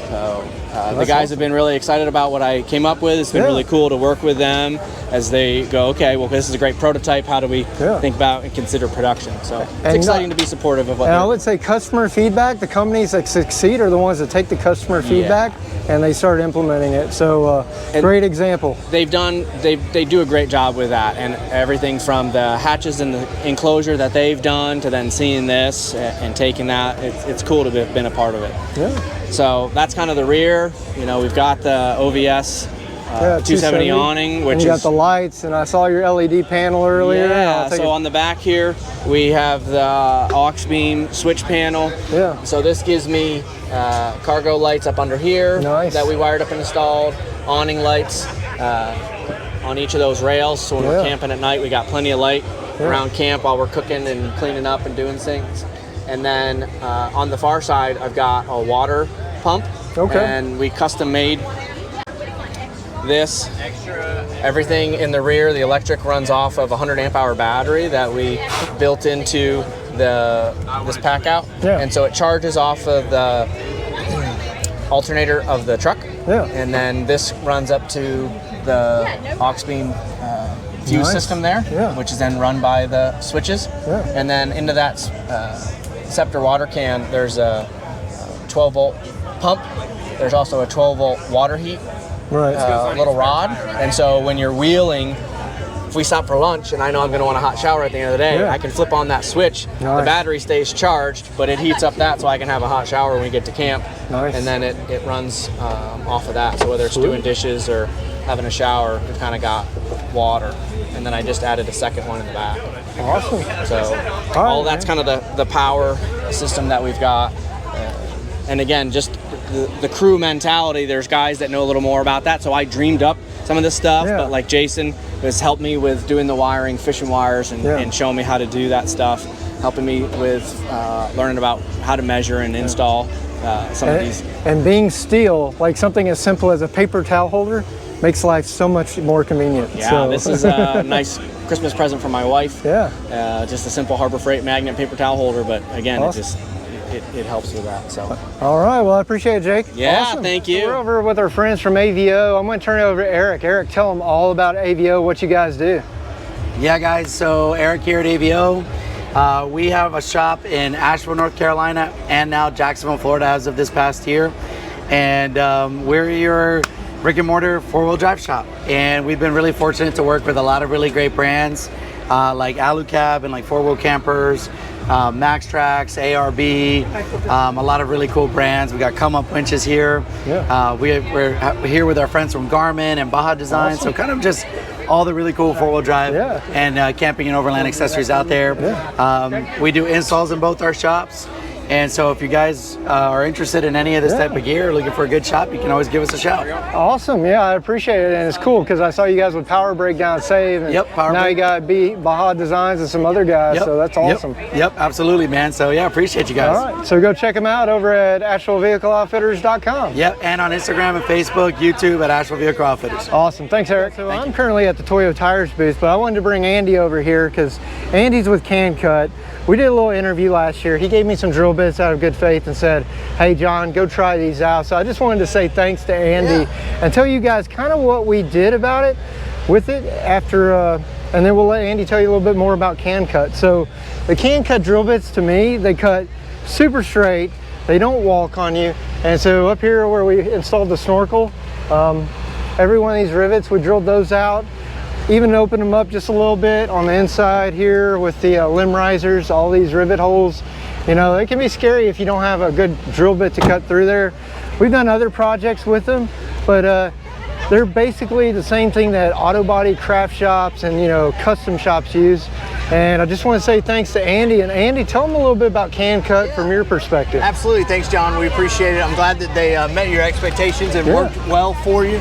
So the guys have been really excited about what I came up with. It's been really cool to work with them as they go, okay, well, this is a great prototype. How do we think about and consider production? So it's exciting to be supportive of what I would say customer feedback, the companies that succeed are the ones that take the customer feedback and they start implementing it. So great example. They do a great job with that, and everything from the hatches in the enclosure that they've done to then seeing this and taking that. It's cool to have been a part of it. So that's kind of the rear. We've got the OVS 270 awning, which and you got the lights, and I saw your LED panel earlier. So on the back here we have the aux beam switch panel. So this gives me cargo lights up under here that we wired up and installed, awning lights on each of those rails, so when we're camping at night we got plenty of light around camp while we're cooking and cleaning up and doing things. And then on the far side I've got a water pump, and we custom made this. Everything in the rear, the electric runs off of a 100 amp hour battery that we built into this pack out, and so it charges off of the alternator of the truck, and then this runs up to the aux beam fuse system there, which is then run by the switches, and then into that Scepter water can there's a 12 volt pump. There's also a 12 volt water heat little rod, and so when you're wheeling, if we stop for lunch and I know I'm going to want a hot shower at the end of the day, I can flip on that switch. The battery stays charged, but it heats up that so I can have a hot shower when we get to camp, and then it runs off of that. So whether it's doing dishes or having a shower, we've kind of got water, and then I just added a second one in the back. So all that's kind of the power system that we've got. And again, just the crew mentality, there's guys that know a little more about that. So I dreamed up some of this stuff, but like Jason has helped me with doing the wiring, fishing wires, and showing me how to do that stuff, helping me with learning about how to measure and install some of these. And being steel, like something as simple as a paper towel holder, makes life so much more convenient. Yeah, this is a nice Christmas present for my wife. Yeah. Just a simple Harbor Freight magnet paper towel holder, but again, it helps with that. So. All right, well, I appreciate it, Jake. Yeah, awesome. thank you. So we're over with our friends from AVO. I'm going to turn it over to Eric. Eric, tell them all about AVO, what you guys do. Yeah, guys, so Eric here at AVO. We have a shop in Asheville, North Carolina, and now Jacksonville, Florida as of this past year. And we're your brick and mortar four-wheel drive shop. And we've been really fortunate to work with a lot of really great brands like Alucab and like four-wheel campers, Max Trax, ARB, a lot of really cool brands. We got Come Up winches here. Yeah. We're here with our friends from Garmin and Baja Design. Awesome. So kind of just all the really cool four-wheel drive and camping and overland accessories out there. Yeah. We do installs in both our shops. And so if you guys are interested in any of this type of gear, looking for a good shop, you can always give us a shout. Awesome, yeah, I appreciate it. And it's cool because I saw you guys with Power Breakdown Save. And now you got Baja Designs and some other guys, so that's awesome. Yep, absolutely, man. So yeah, appreciate you guys. All right, so go check them out over at AshevilleVehicleOutfitters.com. Yep, and on Instagram and Facebook, YouTube at Asheville Vehicle Outfitters. Awesome, thanks, Eric. So I'm currently at the Toyo Tires booth, but I wanted to bring Andy over here because Andy's with Knkut. We did a little interview last year. He gave me some drill bits out of good faith and said, hey John, go try these out. So I just wanted to say thanks to Andy and tell you guys kind of what we did about it with it after, and then we'll let Andy tell you a little bit more about Knkut. So the Knkut drill bits, to me, they cut super straight. They don't walk on you. And so up here where we installed the snorkel, every one of these rivets, we drilled those out. Even opened them up just a little bit on the inside here with the limb risers, all these rivet holes. You know, they can be scary if you don't have a good drill bit to cut through there. We've done other projects with them, but they're basically the same thing that auto body craft shops and, you know, custom shops use. And I just want to say thanks to Andy. And Andy, tell them a little bit about Knkut from your perspective. Absolutely, thanks John, we appreciate it. I'm glad that they met your expectations and worked well for you.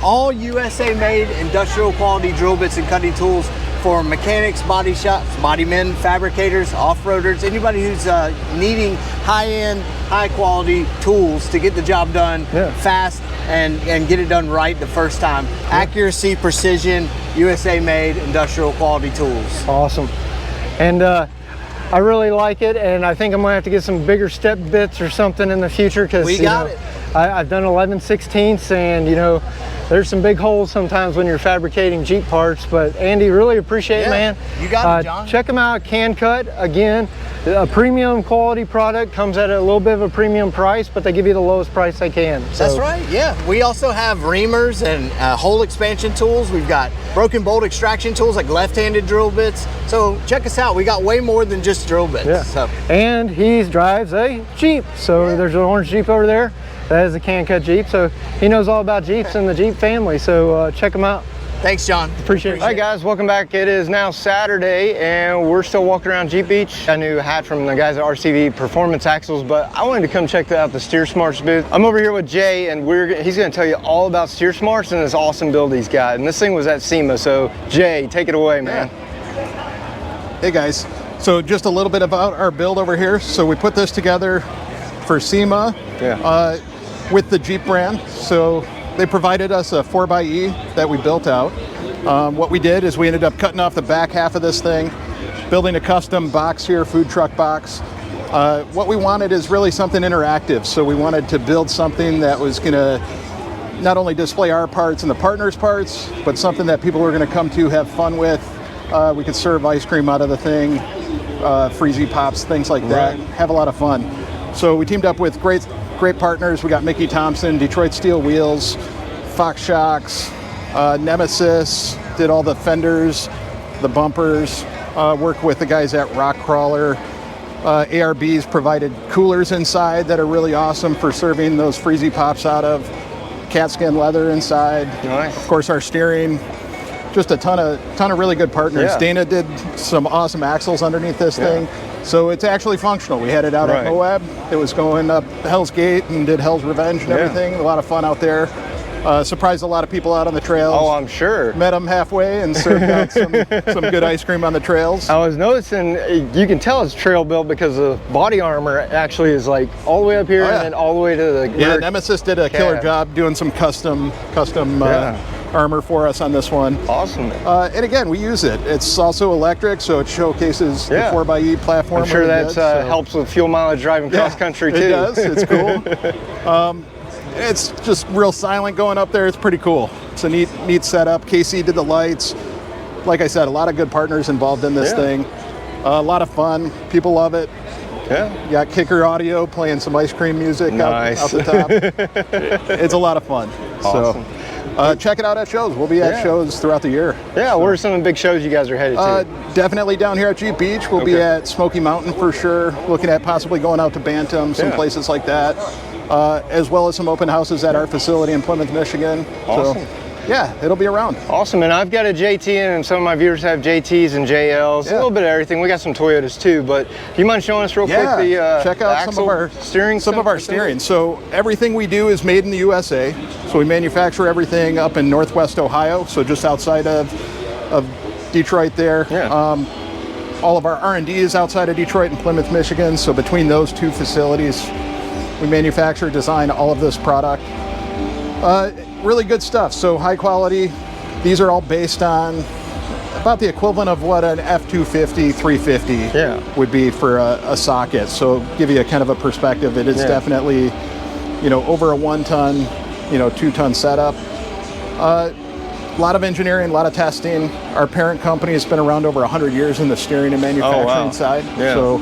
All USA made industrial quality drill bits and cutting tools for mechanics, body shops, body men, fabricators, off-roaders, anybody who's needing high-end, high-quality tools to get the job done fast and get it done right the first time. Accuracy, precision, USA made industrial quality tools. Awesome. And I really like it, and I think I'm gonna have to get some bigger step bits or something in the future because I've done 11/16ths, and you know, there's some big holes sometimes when you're fabricating Jeep parts. But Andy, really appreciate it, man. You got it, John. Check them out, Knkut. Again, a premium quality product, comes at a little bit of a premium price, but they give you the lowest price they can. So. That's right, yeah. We also have reamers and hole expansion tools. We've got broken bolt extraction tools like left-handed drill bits. So check us out. We got way more than just drill bits. Yeah. So. And he drives a Jeep. So there's an orange Jeep over there. That is a Knkut Jeep. So he knows all about Jeeps and the Jeep family. So check him out. Thanks, John. Appreciate it. All right, guys, welcome back. It is now Saturday, and we're still walking around Jeep Beach. I knew a hat from the guys at RCV Performance Axles, but I wanted to come check out the SteerSmarts booth. I'm over here with Jay, and he's going to tell you all about SteerSmarts and this awesome build he's got. And this thing was at SEMA, so Jay, take it away, man. Hey, guys. So just a little bit about our build over here. So we put this together for SEMA with the Jeep brand. So they provided us a 4xe that we built out. What we did is we ended up cutting off the back half of this thing, building a custom box here, food truck box. What we wanted is really something interactive. So we wanted to build something that was gonna not only display our parts and the partners' parts, but something that people were gonna come to have fun with. We could serve ice cream out of the thing, Freezy Pops, things like that, have a lot of fun. So we teamed up with great partners. We got Mickey Thompson, Detroit Steel Wheels, Fox Shocks, Nemesis, did all the fenders, the bumpers, worked with the guys at Rock Crawler. ARBs provided coolers inside that are really awesome for serving those Freezy Pops out of. Cat skin leather inside. Nice. Of course, our steering just a ton of really good partners. Yeah. Dana did some awesome axles underneath this thing, so it's actually functional. We had it out at Moab. It was going up Hell's Gate and did Hell's Revenge and everything. A lot of fun out there. Surprised a lot of people out on the trails. Oh, I'm sure. Met them halfway and served out some good ice cream on the trails. I was noticing, you can tell it's trail built because the body armor actually is like all the way up here and then all the way to the rear. Nemesis did a killer job doing some custom armor for us on this one. Awesome. And again, we use it. It's also electric, so it showcases the 4xe platform. I'm sure that helps with fuel mileage driving cross country too. It does. It's cool. It's just real silent going up there. It's pretty cool. It's a neat setup. KC did the lights. Like I said, a lot of good partners involved in this thing. A lot of fun. People love it. Yeah. You got Kicker Audio playing some ice cream music out the top. It's a lot of fun. Awesome. So check it out at shows. We'll be at shows throughout the year. Yeah, where are some of the big shows you guys are headed to? Definitely down here at Jeep Beach. We'll be at Smoky Mountain for sure. Looking at possibly going out to Bantam, some places like that. As well as some open houses at our facility in Plymouth, Michigan. Awesome. So, yeah, it'll be around. Awesome, and I've got a JT and some of my viewers have JTs and JLs, a little bit of everything. We got some Toyotas too, but do you mind showing us real quick the check out some of our steering? So everything we do is made in the USA. So we manufacture everything up in Northwest Ohio, so just outside of Detroit there. All of our R&D is outside of Detroit and Plymouth, Michigan. So between those two facilities, we manufacture, design all of this product. Really good stuff. So high quality. These are all based on about the equivalent of what an F250, 350 would be for a socket. So give you a kind of a perspective. It is definitely, over a 1 ton, 2 ton setup. A lot of engineering, a lot of testing. Our parent company has been around over 100 years in the steering and manufacturing side. So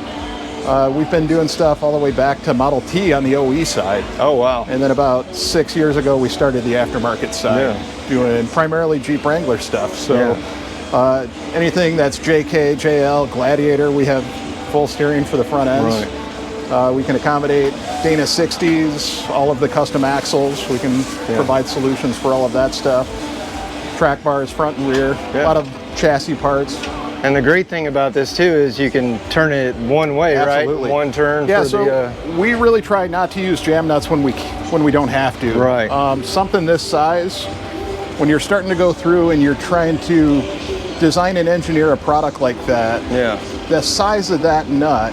we've been doing stuff all the way back to Model T on the OE side. Oh, wow. And then about 6 years ago, we started the aftermarket side, doing primarily Jeep Wrangler stuff. So anything that's JK, JL, Gladiator, we have full steering for the front ends. We can accommodate Dana 60s, all of the custom axles. We can provide solutions for all of that stuff. Track bars, front and rear, a lot of chassis parts. And the great thing about this too is you can turn it one way, right? One turn. Yeah, for so we really try not to use jam nuts when we don't have to. Right. Something this size, when you're starting to go through and you're trying to design and engineer a product like that, the size of that nut,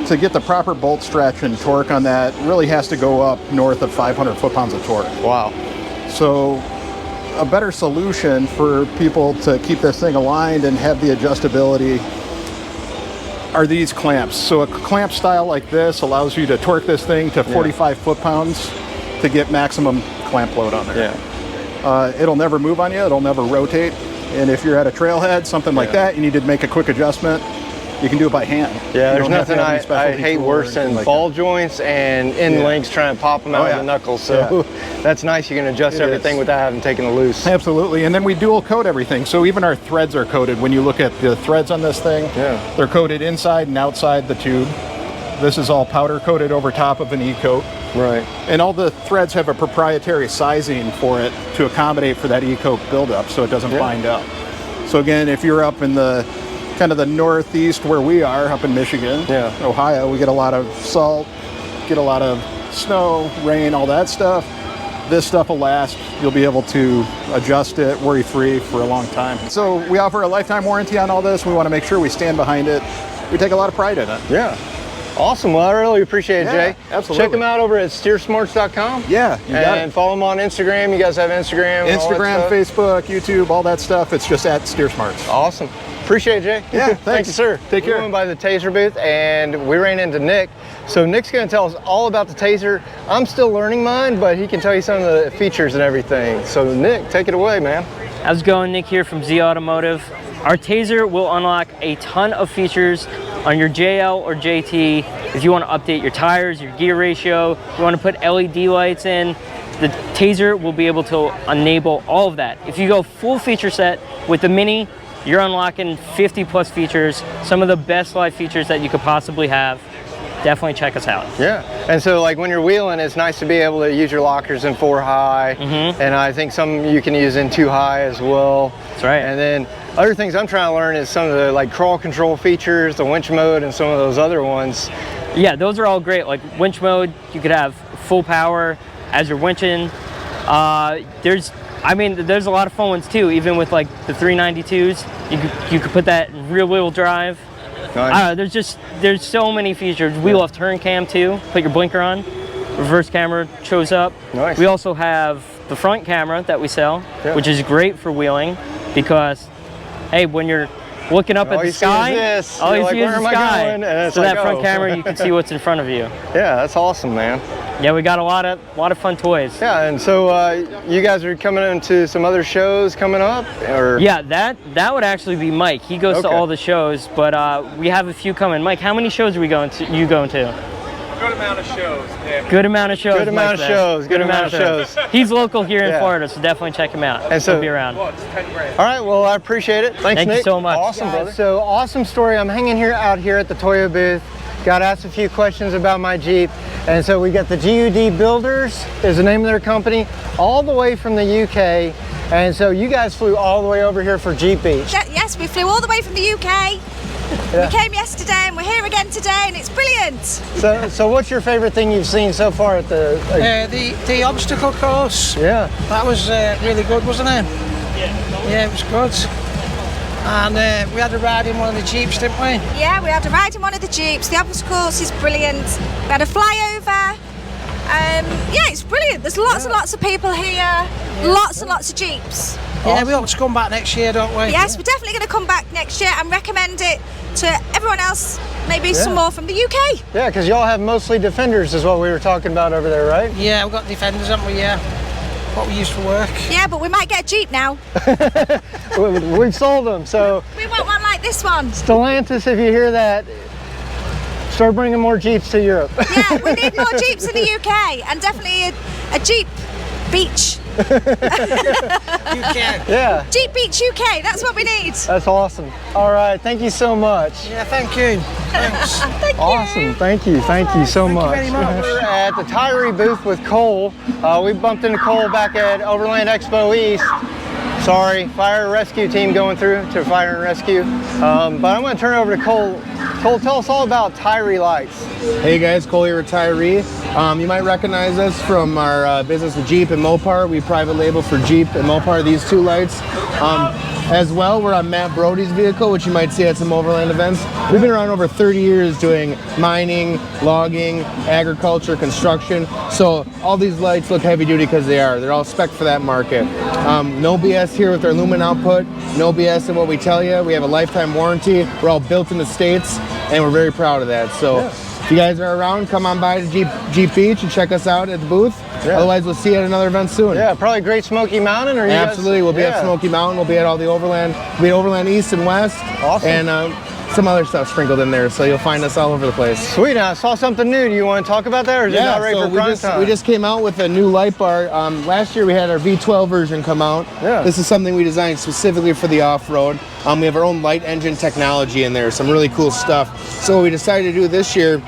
to get the proper bolt stretch and torque on that really has to go up north of 500 foot-pounds of torque. Wow. So a better solution for people to keep this thing aligned and have the adjustability are these clamps. So a clamp style like this allows you to torque this thing to 45 foot-pounds to get maximum clamp load on there. It'll never move on you, it'll never rotate. And if you're at a trailhead, something like that, you need to make a quick adjustment, you can do it by hand. Yeah, there's nothing I hate worse than ball joints and end links trying to pop them out of the knuckles. So that's nice. You can adjust everything without having taken it loose. Absolutely. And then we dual coat everything. So even our threads are coated. When you look at the threads on this thing, they're coated inside and outside the tube. This is all powder coated over top of an E-coat. Right. And all the threads have a proprietary sizing for it to accommodate for that E-coat buildup so it doesn't bind up. So again, if you're up in the kind of the northeast where we are, up in Michigan, Ohio, we get a lot of salt, get a lot of snow, rain, all that stuff. This stuff will last. You'll be able to adjust it worry-free for a long time. So we offer a lifetime warranty on all this. We want to make sure we stand behind it. We take a lot of pride in it. Yeah. Awesome. Well, I really appreciate it, Jay. Absolutely. Check them out over at SteerSmarts.com. Yeah, you got and follow them on Instagram. You guys have Instagram? Instagram, Facebook, YouTube, all that stuff. It's just at SteerSmarts. Awesome. Appreciate it, Jay. Yeah, thanks. Thank you, sir. Take care. We went by the Tazer booth and we ran into Nick. So Nick's going to tell us all about the Tazer. I'm still learning mine, but he can tell you some of the features and everything. So Nick, take it away, man. How's it going? Nick here from Z Automotive. Our Tazer will unlock a ton of features on your JL or JT. If you want to update your tires, your gear ratio, you want to put LED lights in, the Tazer will be able to enable all of that. If you go full feature set with the Mini, you're unlocking 50 plus features, some of the best live features that you could possibly have. definitely check us out. Yeah, and so like when you're wheeling, it's nice to be able to use your lockers in 4 high, and I think some you can use in 2 high as well. That's right. And then other things I'm trying to learn is some of the like crawl control features, the winch mode, and some of those other ones. Yeah, those are all great. Like winch mode, you could have full power as you're winching. There's a lot of fun ones too. Even with like the 392s, you could put that in rear wheel drive. Nice. There's so many features. Wheel off turn cam too. Put your blinker on, reverse camera shows up. Nice. We also have the front camera that we sell, which is great for wheeling because, hey, when you're looking up at the sky, all you see is the sky. So that front camera, you can see what's in front of you. Yeah, that's awesome, man. Yeah, we got a lot of fun toys. Yeah, and so you guys are coming into some other shows coming up, or? Yeah, that would actually be Mike. He goes to all the shows, but we have a few coming. Mike, how many shows are you going to? Good amount of shows. Yeah. Good amount of shows. Good amount of shows. Good amount of shows. He's local here in Florida, so definitely check him out. And so, he'll be around. All right, well, I appreciate it. Thanks, Thank Nick. you so much. Awesome, brother. So awesome story. I'm hanging out here at the Toyo booth. Got asked a few questions about my Jeep, and so we got the G.U.D Builders is the name of their company, all the way from the UK. And so you guys flew all the way over here for Jeep Beach. Yes, we flew all the way from the UK. We came yesterday and we're here again today, and it's brilliant. So what's your favorite thing you've seen so far at the the obstacle course? Yeah, that was really good, wasn't it? Yeah, it was good. And we had a ride in one of the Jeeps, didn't we? Yeah, we had a ride in one of the Jeeps. The obstacle course is brilliant. We had a flyover. Yeah, it's brilliant. There's lots and lots of people here. Lots and lots of Jeeps. Yeah, we hope to come back next year, don't we? Yes, we're definitely going to come back next year and recommend it to everyone else, maybe some more from the UK. Yeah, because y'all have mostly Defenders is what we were talking about over there, right? Yeah, we've got Defenders, haven't we? Yeah. What we use for work. Yeah, but we might get a Jeep now. We've sold them, so. We want one like this one. Stellantis, if you hear that, start bringing more Jeeps to Europe. Yeah, we need more Jeeps in the UK, and definitely a Jeep Beach. UK. Yeah. Jeep Beach UK, that's what we need. That's awesome. All right, thank you so much. Yeah, thank you. Thanks. Thank awesome, you. Thank you so much. Thank you very much. We're at the Tyree booth with Cole. We bumped into Cole back at Overland Expo East. Sorry, fire and rescue team going through to fire and rescue. But I'm going to turn it over to Cole. Cole, tell us all about Tyrilights. Hey guys, Cole here with Tyree. You might recognize us from our business with Jeep and Mopar. We private label for Jeep and Mopar these two lights. As well, we're on Matt Brody's vehicle, which you might see at some Overland events. We've been around over 30 years doing mining, logging, agriculture, construction. So all these lights look heavy duty because they are. They're all spec for that market. No BS here with our lumen output. No BS in what we tell you. We have a lifetime warranty. We're all built in the States, and we're very proud of that. So if you guys are around, come on by to Jeep Beach and check us out at the booth. Yeah. Otherwise, we'll see you at another event soon. Yeah, probably Great Smoky Mountain, or absolutely. We'll be at Smoky Mountain. We'll be at all the Overland. We'll be at Overland East and West. Awesome. And some other stuff sprinkled in there, so you'll find us all over the place. Sweet. I saw something new. Do you want to talk about that, or is it not ready for prime time? We just came out with a new light bar. Last year we had our V12 version come out. Yeah. This is something we designed specifically for the off-road. We have our own light engine technology in there, some really cool stuff. So what we decided to do this year,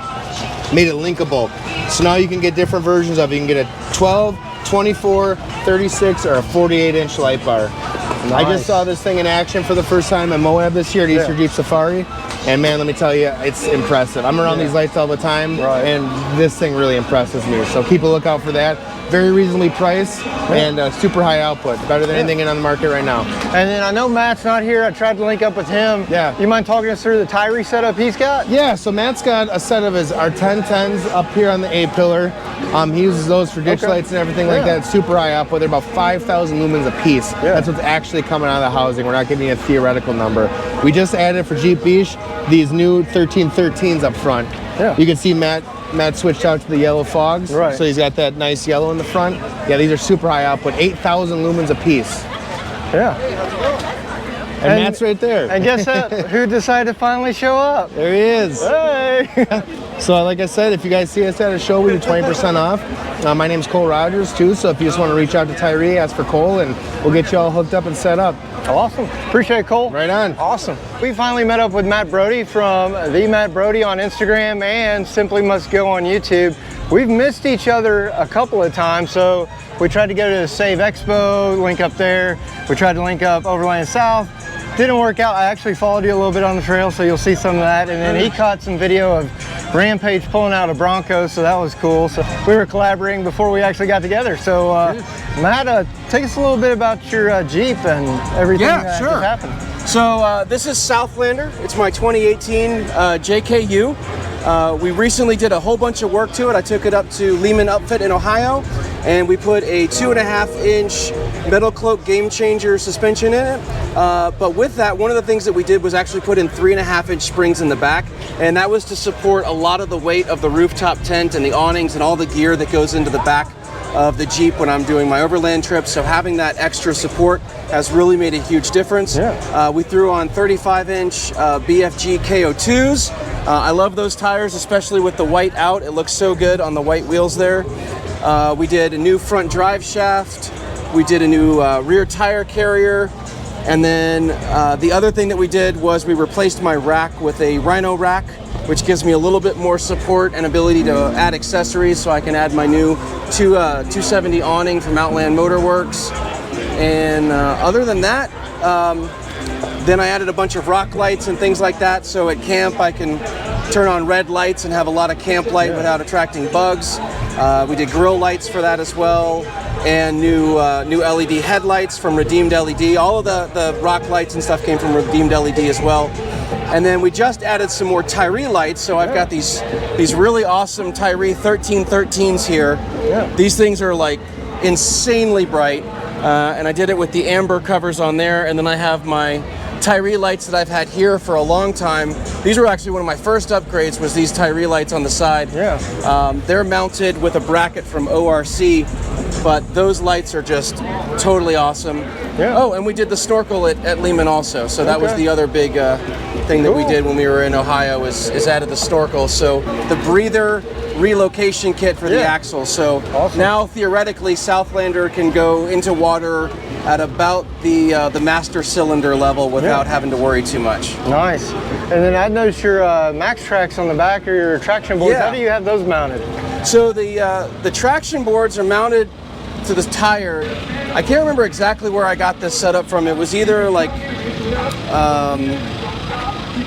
made it linkable. So now you can get different versions of it. You can get a 12, 24, 36, or a 48-inch light bar. Nice. I just saw this thing in action for the first time at Moab this year at Easter Jeep Safari. And man, let me tell you, it's impressive. I'm around these lights all the time, and this thing really impresses me. So keep a lookout for that. Very reasonably priced and super high output. Better than anything on the market right now. And then I know Matt's not here. I tried to link up with him. Yeah. You mind talking us through the Tyree setup he's got? Yeah, so Matt's got a set of our 1010s up here on the A-pillar. He uses those for ditch lights and everything like that. Super high output. They're about 5,000 lumens a piece. That's what's actually coming out of the housing. We're not giving you a theoretical number. We just added for Jeep Beach these new 1313s up front. Yeah. You can see Matt switched out to the yellow fogs. Right. So he's got that nice yellow in the front. Yeah, these are super high output, 8,000 lumens a piece. Yeah. And Matt's right there. And guess who decided to finally show up? There he is. Hey. So like I said, if you guys see us at a show, we do 20% off. My name's Cole Rogers too, so if you just want to reach out to Tyree, ask for Cole, and we'll get you all hooked up and set up. Awesome. Appreciate it, Cole. Right on. Awesome. We finally met up with Matt Brody from The Matt Brody on Instagram and Simply Must Go on YouTube. We've missed each other a couple of times, so we tried to go to the Save Expo, link up there. We tried to link up Overland South. Didn't work out. I actually followed you a little bit on the trail, so you'll see some of that. And then he caught some video of Rampage pulling out a Bronco, so that was cool. So we were collaborating before we actually got together. So Matt, take us a little bit about your Jeep and everything that has happened. So this is Southlander. It's my 2018 JKU. We recently did a whole bunch of work to it. I took it up to Leemen Upfit in Ohio, and we put a 2.5-inch metal cloak game changer suspension in it. But with that, one of the things that we did was actually put in 3.5-inch springs in the back, and that was to support a lot of the weight of the rooftop tent and the awnings and all the gear that goes into the back of the Jeep when I'm doing my overland trips. So having that extra support has really made a huge difference. We threw on 35-inch BFG KO2s. I love those tires, especially with the white out. It looks so good on the white wheels there. We did a new front drive shaft. We did a new rear tire carrier. And then the other thing that we did was we replaced my rack with a Rhino rack, which gives me a little bit more support and ability to add accessories, so I can add my new 270 awning from Outland Motorworks. And other than that, then I added a bunch of rock lights and things like that, so at camp I can turn on red lights and have a lot of camp light without attracting bugs. We did grill lights for that as well, and new LED headlights from Redeemed LED. All of the rock lights and stuff came from Redeemed LED as well. And then we just added some more Tyree lights, so I've got these really awesome Tyree 1313s here. These things are like insanely bright, and I did it with the amber covers on there, and then I have my Tyree lights that I've had here for a long time. These were actually one of my first upgrades, was these Tyree lights on the side. They're mounted with a bracket from ORC, but those lights are just totally awesome. Oh, and we did the snorkel at Leemen also, so that was the other big thing that we did when we were in Ohio, is added the snorkel. So the breather relocation kit for the axle. So now theoretically Southlander can go into water at about the master cylinder level without having to worry too much. Nice. And then I noticed your max tracks on the back, or your traction boards. How do you have those mounted? So the traction boards are mounted to this tire. I can't remember exactly where I got this set up from. It was either like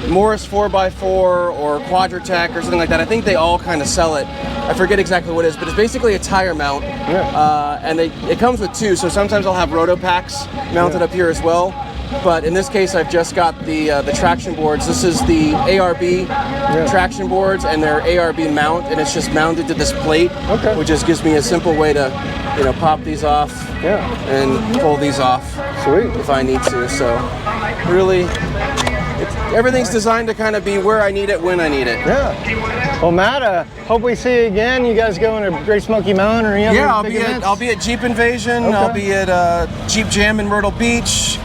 Morris 4x4 or Quadratec or something like that. I think they all kind of sell it. I forget exactly what it is, but it's basically a tire mount. And it comes with two, so sometimes I'll have roto packs mounted up here as well. But in this case, I've just got the traction boards. This is the ARB traction boards, and their ARB mount, and it's just mounted to this plate, which just gives me a simple way to, pop these off and pull these off if I need to. So really, everything's designed to kind of be where I need it, when I need it. Well, Matt, hope we see you again. You guys going to Great Smoky Mountain or any other big events? I'll be at Jeep Invasion. I'll be at Jeep Jam in Myrtle Beach.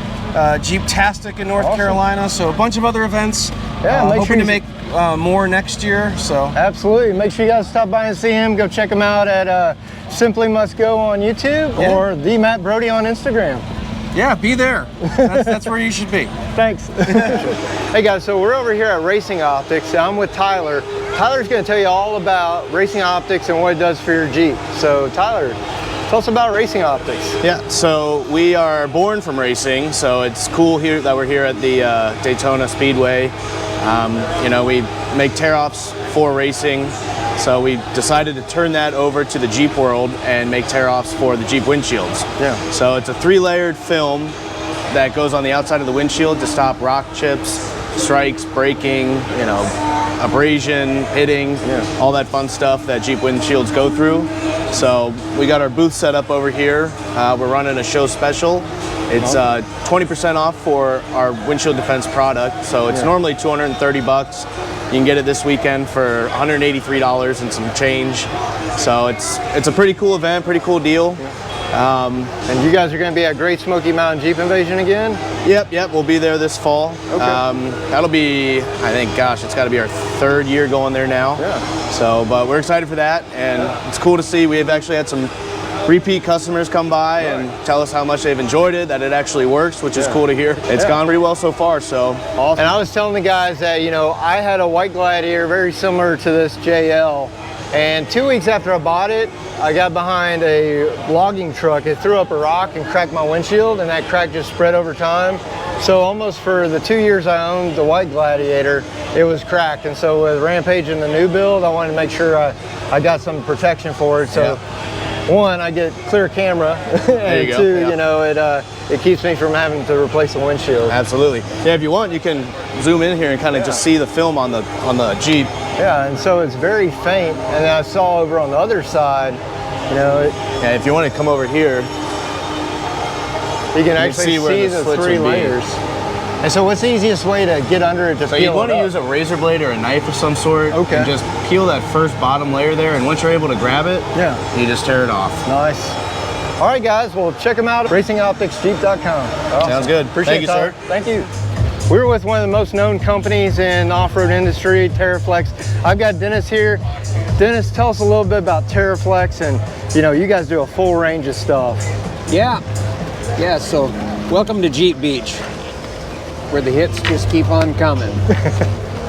Jeep-tastic in North Carolina, so a bunch of other events. Hoping to make more next year. So absolutely, make sure you guys stop by and see him. Go check him out at Simply Must Go on YouTube or The Matt Brody on Instagram. Yeah, be there. That's where you should be. Thanks. Hey guys, so we're over here at Racing Optics. I'm with Tyler. Tyler's going to tell you all about Racing Optics and what it does for your Jeep. So Tyler, tell us about Racing Optics. Yeah, so we are born from racing, so it's cool here that we're here at the Daytona Speedway. We make tear-offs for racing, so we decided to turn that over to the Jeep world and make tear-offs for the Jeep windshields. So it's a 3-layered film that goes on the outside of the windshield to stop rock chips, strikes, braking, abrasion, hitting, all that fun stuff that Jeep windshields go through. So we got our booth set up over here. We're running a show special. It's 20% off for our Windshield Defense product. So it's normally $230. You can get it this weekend for $183 and some change. So it's a pretty cool event, pretty cool deal. And you guys are going to be at Great Smoky Mountain Jeep Invasion again? Yep, we'll be there this fall. Okay. That'll be, I think, gosh, it's got to be our 3rd year going there now. Yeah. So, but we're excited for that, and it's cool to see. We've actually had some repeat customers come by and tell us how much they've enjoyed it, that it actually works, which is cool to hear. It's gone pretty well so far, so. Awesome. And I was telling the guys that, you know, I had a white Gladiator very similar to this JL, and 2 weeks after I bought it, I got behind a logging truck. It threw up a rock and cracked my windshield, and that crack just spread over time. So almost for the 2 years I owned the white Gladiator, it was cracked. And so with Rampage and the new build, I wanted to make sure I got some protection for it. So. One, I get clear camera, and two, you know, it keeps me from having to replace the windshield. Absolutely. Yeah, if you want, you can zoom in here and kind of just see the film on the Jeep. Yeah, and so it's very faint. And I saw over on the other side, you know. Yeah, if you want to come over here, you can actually see the 3 layers. And so what's the easiest way to get under it to so peel it? So you want to use a razor blade or a knife of some sort. Okay. And just peel that first bottom layer there, and once you're able to grab it, you just tear it off. Nice. All right, guys, well, check them out at racingopticsjeep.com. Awesome. Sounds good. Appreciate it, sir. Thank you. We're with one of the most known companies in the off-road industry, Teraflex. I've got Dennis here. Dennis, tell us a little bit about Teraflex, and you know, you guys do a full range of stuff. Yeah, so welcome to Jeep Beach, where the hits just keep on coming.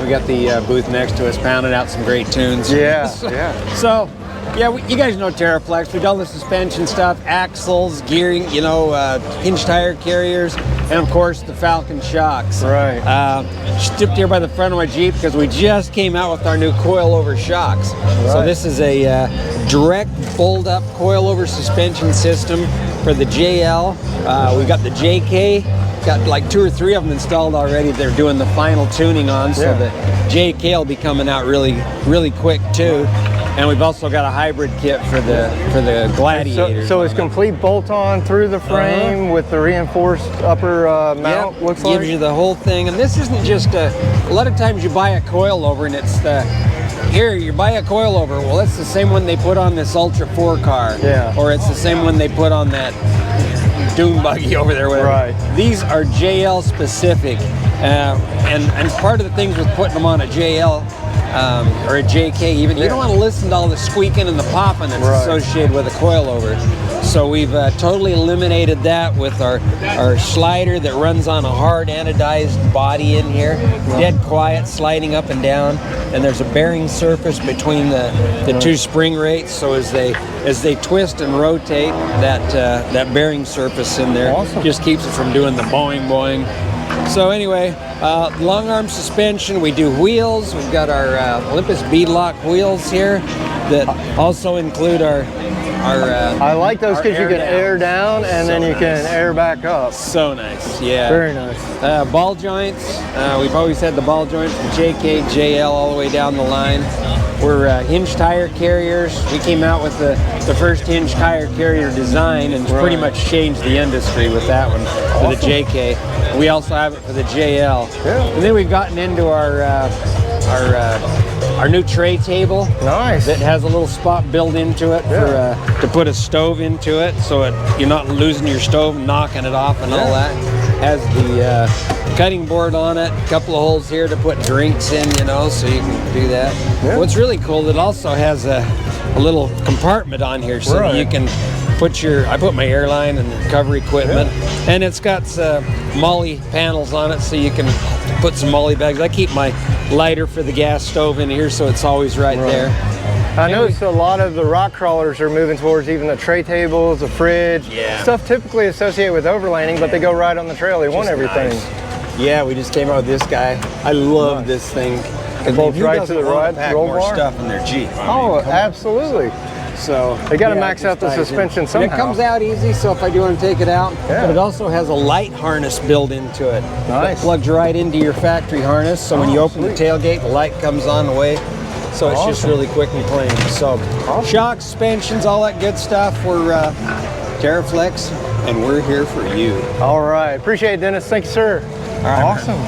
We got the booth next to us pounding out some great tunes. Yeah, So, you guys know Teraflex. We've done the suspension stuff, axles, gearing, you know, hinge tire carriers, and of course the Falcon shocks. Right. Stood here by the front of my Jeep because we just came out with our new coil-over shocks. Right. So this is a direct fold-up coil-over suspension system for the JL. We got the JK. Got like 2 or 3 of them installed already. They're doing the final tuning on, so the JK will be coming out really quick too. And we've also got a hybrid kit for the Gladiator. So it's complete bolt-on through the frame with the reinforced upper mount. Looks like gives you the whole thing. And this isn't just a lot of times you buy a coilover and it's you buy a coilover. Well, it's the same one they put on this Ultra 4 car. Yeah. Or it's the same one they put on that dune buggy over there, whatever. Right. These are JL specific, and part of the things with putting them on a JL or a JK even, you don't want to listen to all the squeaking and the popping that's associated with a coilover. So we've totally eliminated that with our slider that runs on a hard anodized body in here, dead quiet, sliding up and down, and there's a bearing surface between the 2 spring rates. So as they twist and rotate, that bearing surface in there just keeps it from doing the boing boing. So anyway, long arm suspension. We do wheels. We've got our Olympus beadlock wheels here that also include our I like those because you can air down and then you can air back up. So nice, yeah. Very nice. Ball joints. We've always had the ball joints from JK, JL, all the way down the line. We're hinge tire carriers. We came out with the first hinge tire carrier design and pretty much changed the industry with that one for the JK. We also have it for the JL. Yeah. And then we've gotten into our new tray table. Nice. That has a little spot built into it for to put a stove into it, so you're not losing your stove and knocking it off and all that. Has the cutting board on it, a couple of holes here to put drinks in, you know, so you can do that. Yeah. What's really cool, it also has a little compartment on here so that you can put I put my airline and cover equipment, and it's got molly panels on it so you can put some molly bags. I keep my lighter for the gas stove in here so it's always right there. I noticed a lot of the rock crawlers are moving towards even the tray tables, the fridge, stuff typically associated with overlanding, but they go right on the trail. They want everything. Nice. Yeah, we just came out with this guy. I love this thing. It bolts right to the right roll more stuff in their Jeep. Oh, absolutely. So they got to max out the suspension somehow. And it comes out easy, so if I do want to take it out, but it also has a light harness built into it. Nice. It plugs right into your factory harness, so when you open the tailgate, the light comes on the way. So it's just really quick and clean. So shocks, suspensions, all that good stuff. We're Teraflex, and we're here for you. All right. Appreciate it, Dennis. Thank you, sir. All right, awesome.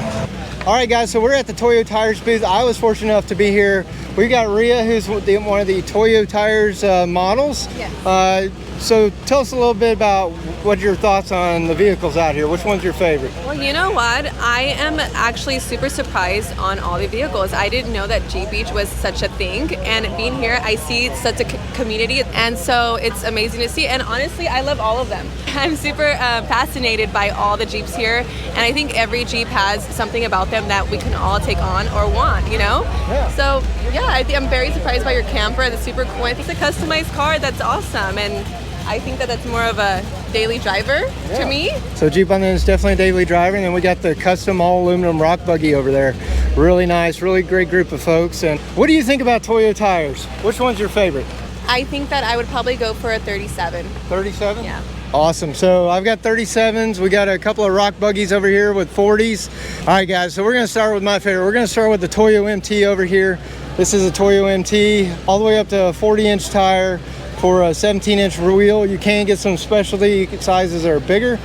All right, guys, so we're at the Toyo Tires booth. I was fortunate enough to be here We got Rhea, who's one of the Toyo Tires models. Yes. So tell us a little bit about what your thoughts on the vehicles out here. Which one's your favorite? Well, you know what? I am actually super surprised on all the vehicles. I didn't know that Jeep Beach was such a thing, and being here, I see such a community, and so it's amazing to see. And honestly, I love all of them. I'm super fascinated by all the Jeeps here, and I think every Jeep has something about them that we can all take on or want, you know? Yeah. So yeah, I'm very surprised by your camper. It's super cool. I think it's a customized car. That's awesome, and I think that that's more of a daily driver to me. So Jeep on is definitely a daily driver, and then we got the custom all aluminum rock buggy over there. Really nice, really great group of folks. And what do you think about Toyo Tires? Which one's your favorite? I think that I would probably go for a 37. 37? Yeah. Awesome. So I've got 37s. We got a couple of rock buggies over here with 40s. All right, guys. So we're going to start with my favorite. We're going to start with the Toyo MT over here. This is a Toyo MT, all the way up to a 40-inch tire for a 17-inch wheel. You can get some specialty sizes that are bigger.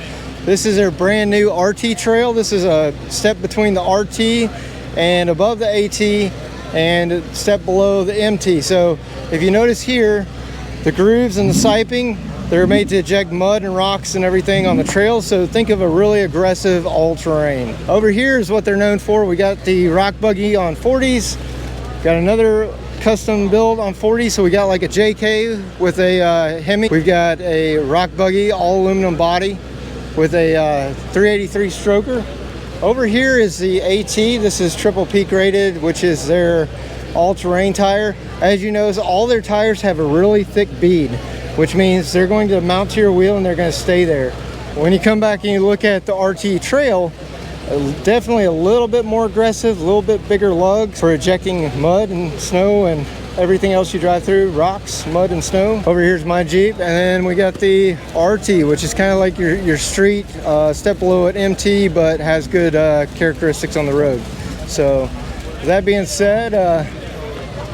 This is their brand new RT trail. This is a step between the RT and above the AT, and a step below the MT. So if you notice here, the grooves and the siping, they're made to eject mud and rocks and everything on the trail. So think of a really aggressive all-terrain. Over here is what they're known for. We got the rock buggy on 40s. Got another custom build on 40, so we got like a JK with a Hemi. We've got a rock buggy, all aluminum body with a 383 stroker. Over here is the AT. This is triple peak rated, which is their all-terrain tire. As you notice, all their tires have a really thick bead, which means they're going to mount to your wheel and they're going to stay there. When you come back and you look at the RT trail, definitely a little bit more aggressive, a little bit bigger lugs for ejecting mud and snow and everything else you drive through, rocks, mud and snow. Over here's my Jeep, and then we got the RT, which is kind of like your street, step below it, MT, but has good characteristics on the road. So with that being said,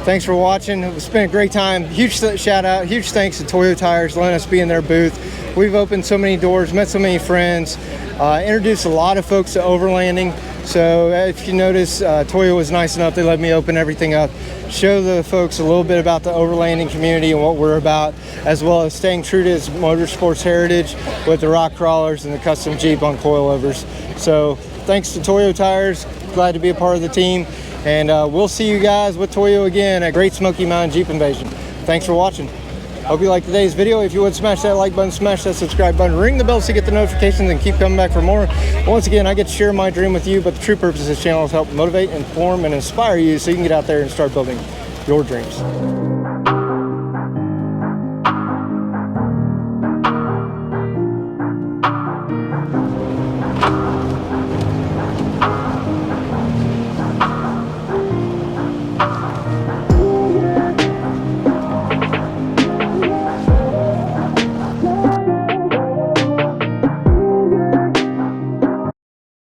thanks for watching. It's been a great time. Huge shout out, huge thanks to Toyo Tires letting us be in their booth. We've opened so many doors, met so many friends, introduced a lot of folks to overlanding. So if you notice, Toyo was nice enough, they let me open everything up, show the folks a little bit about the overlanding community and what we're about, as well as staying true to its motorsports heritage with the rock crawlers and the custom Jeep on coilovers. So thanks to Toyo Tires, glad to be a part of the team. And we'll see you guys with Toyo again at Great Smoky Mountain Jeep Invasion. Thanks for watching. Hope you liked today's video. If you would, smash that like button, smash that subscribe button, ring the bell so you get the notifications, and keep coming back for more. Once again, I get to share my dream with you, but the true purpose of this channel is to help motivate, inform, and inspire you so you can get out there and start building your dreams.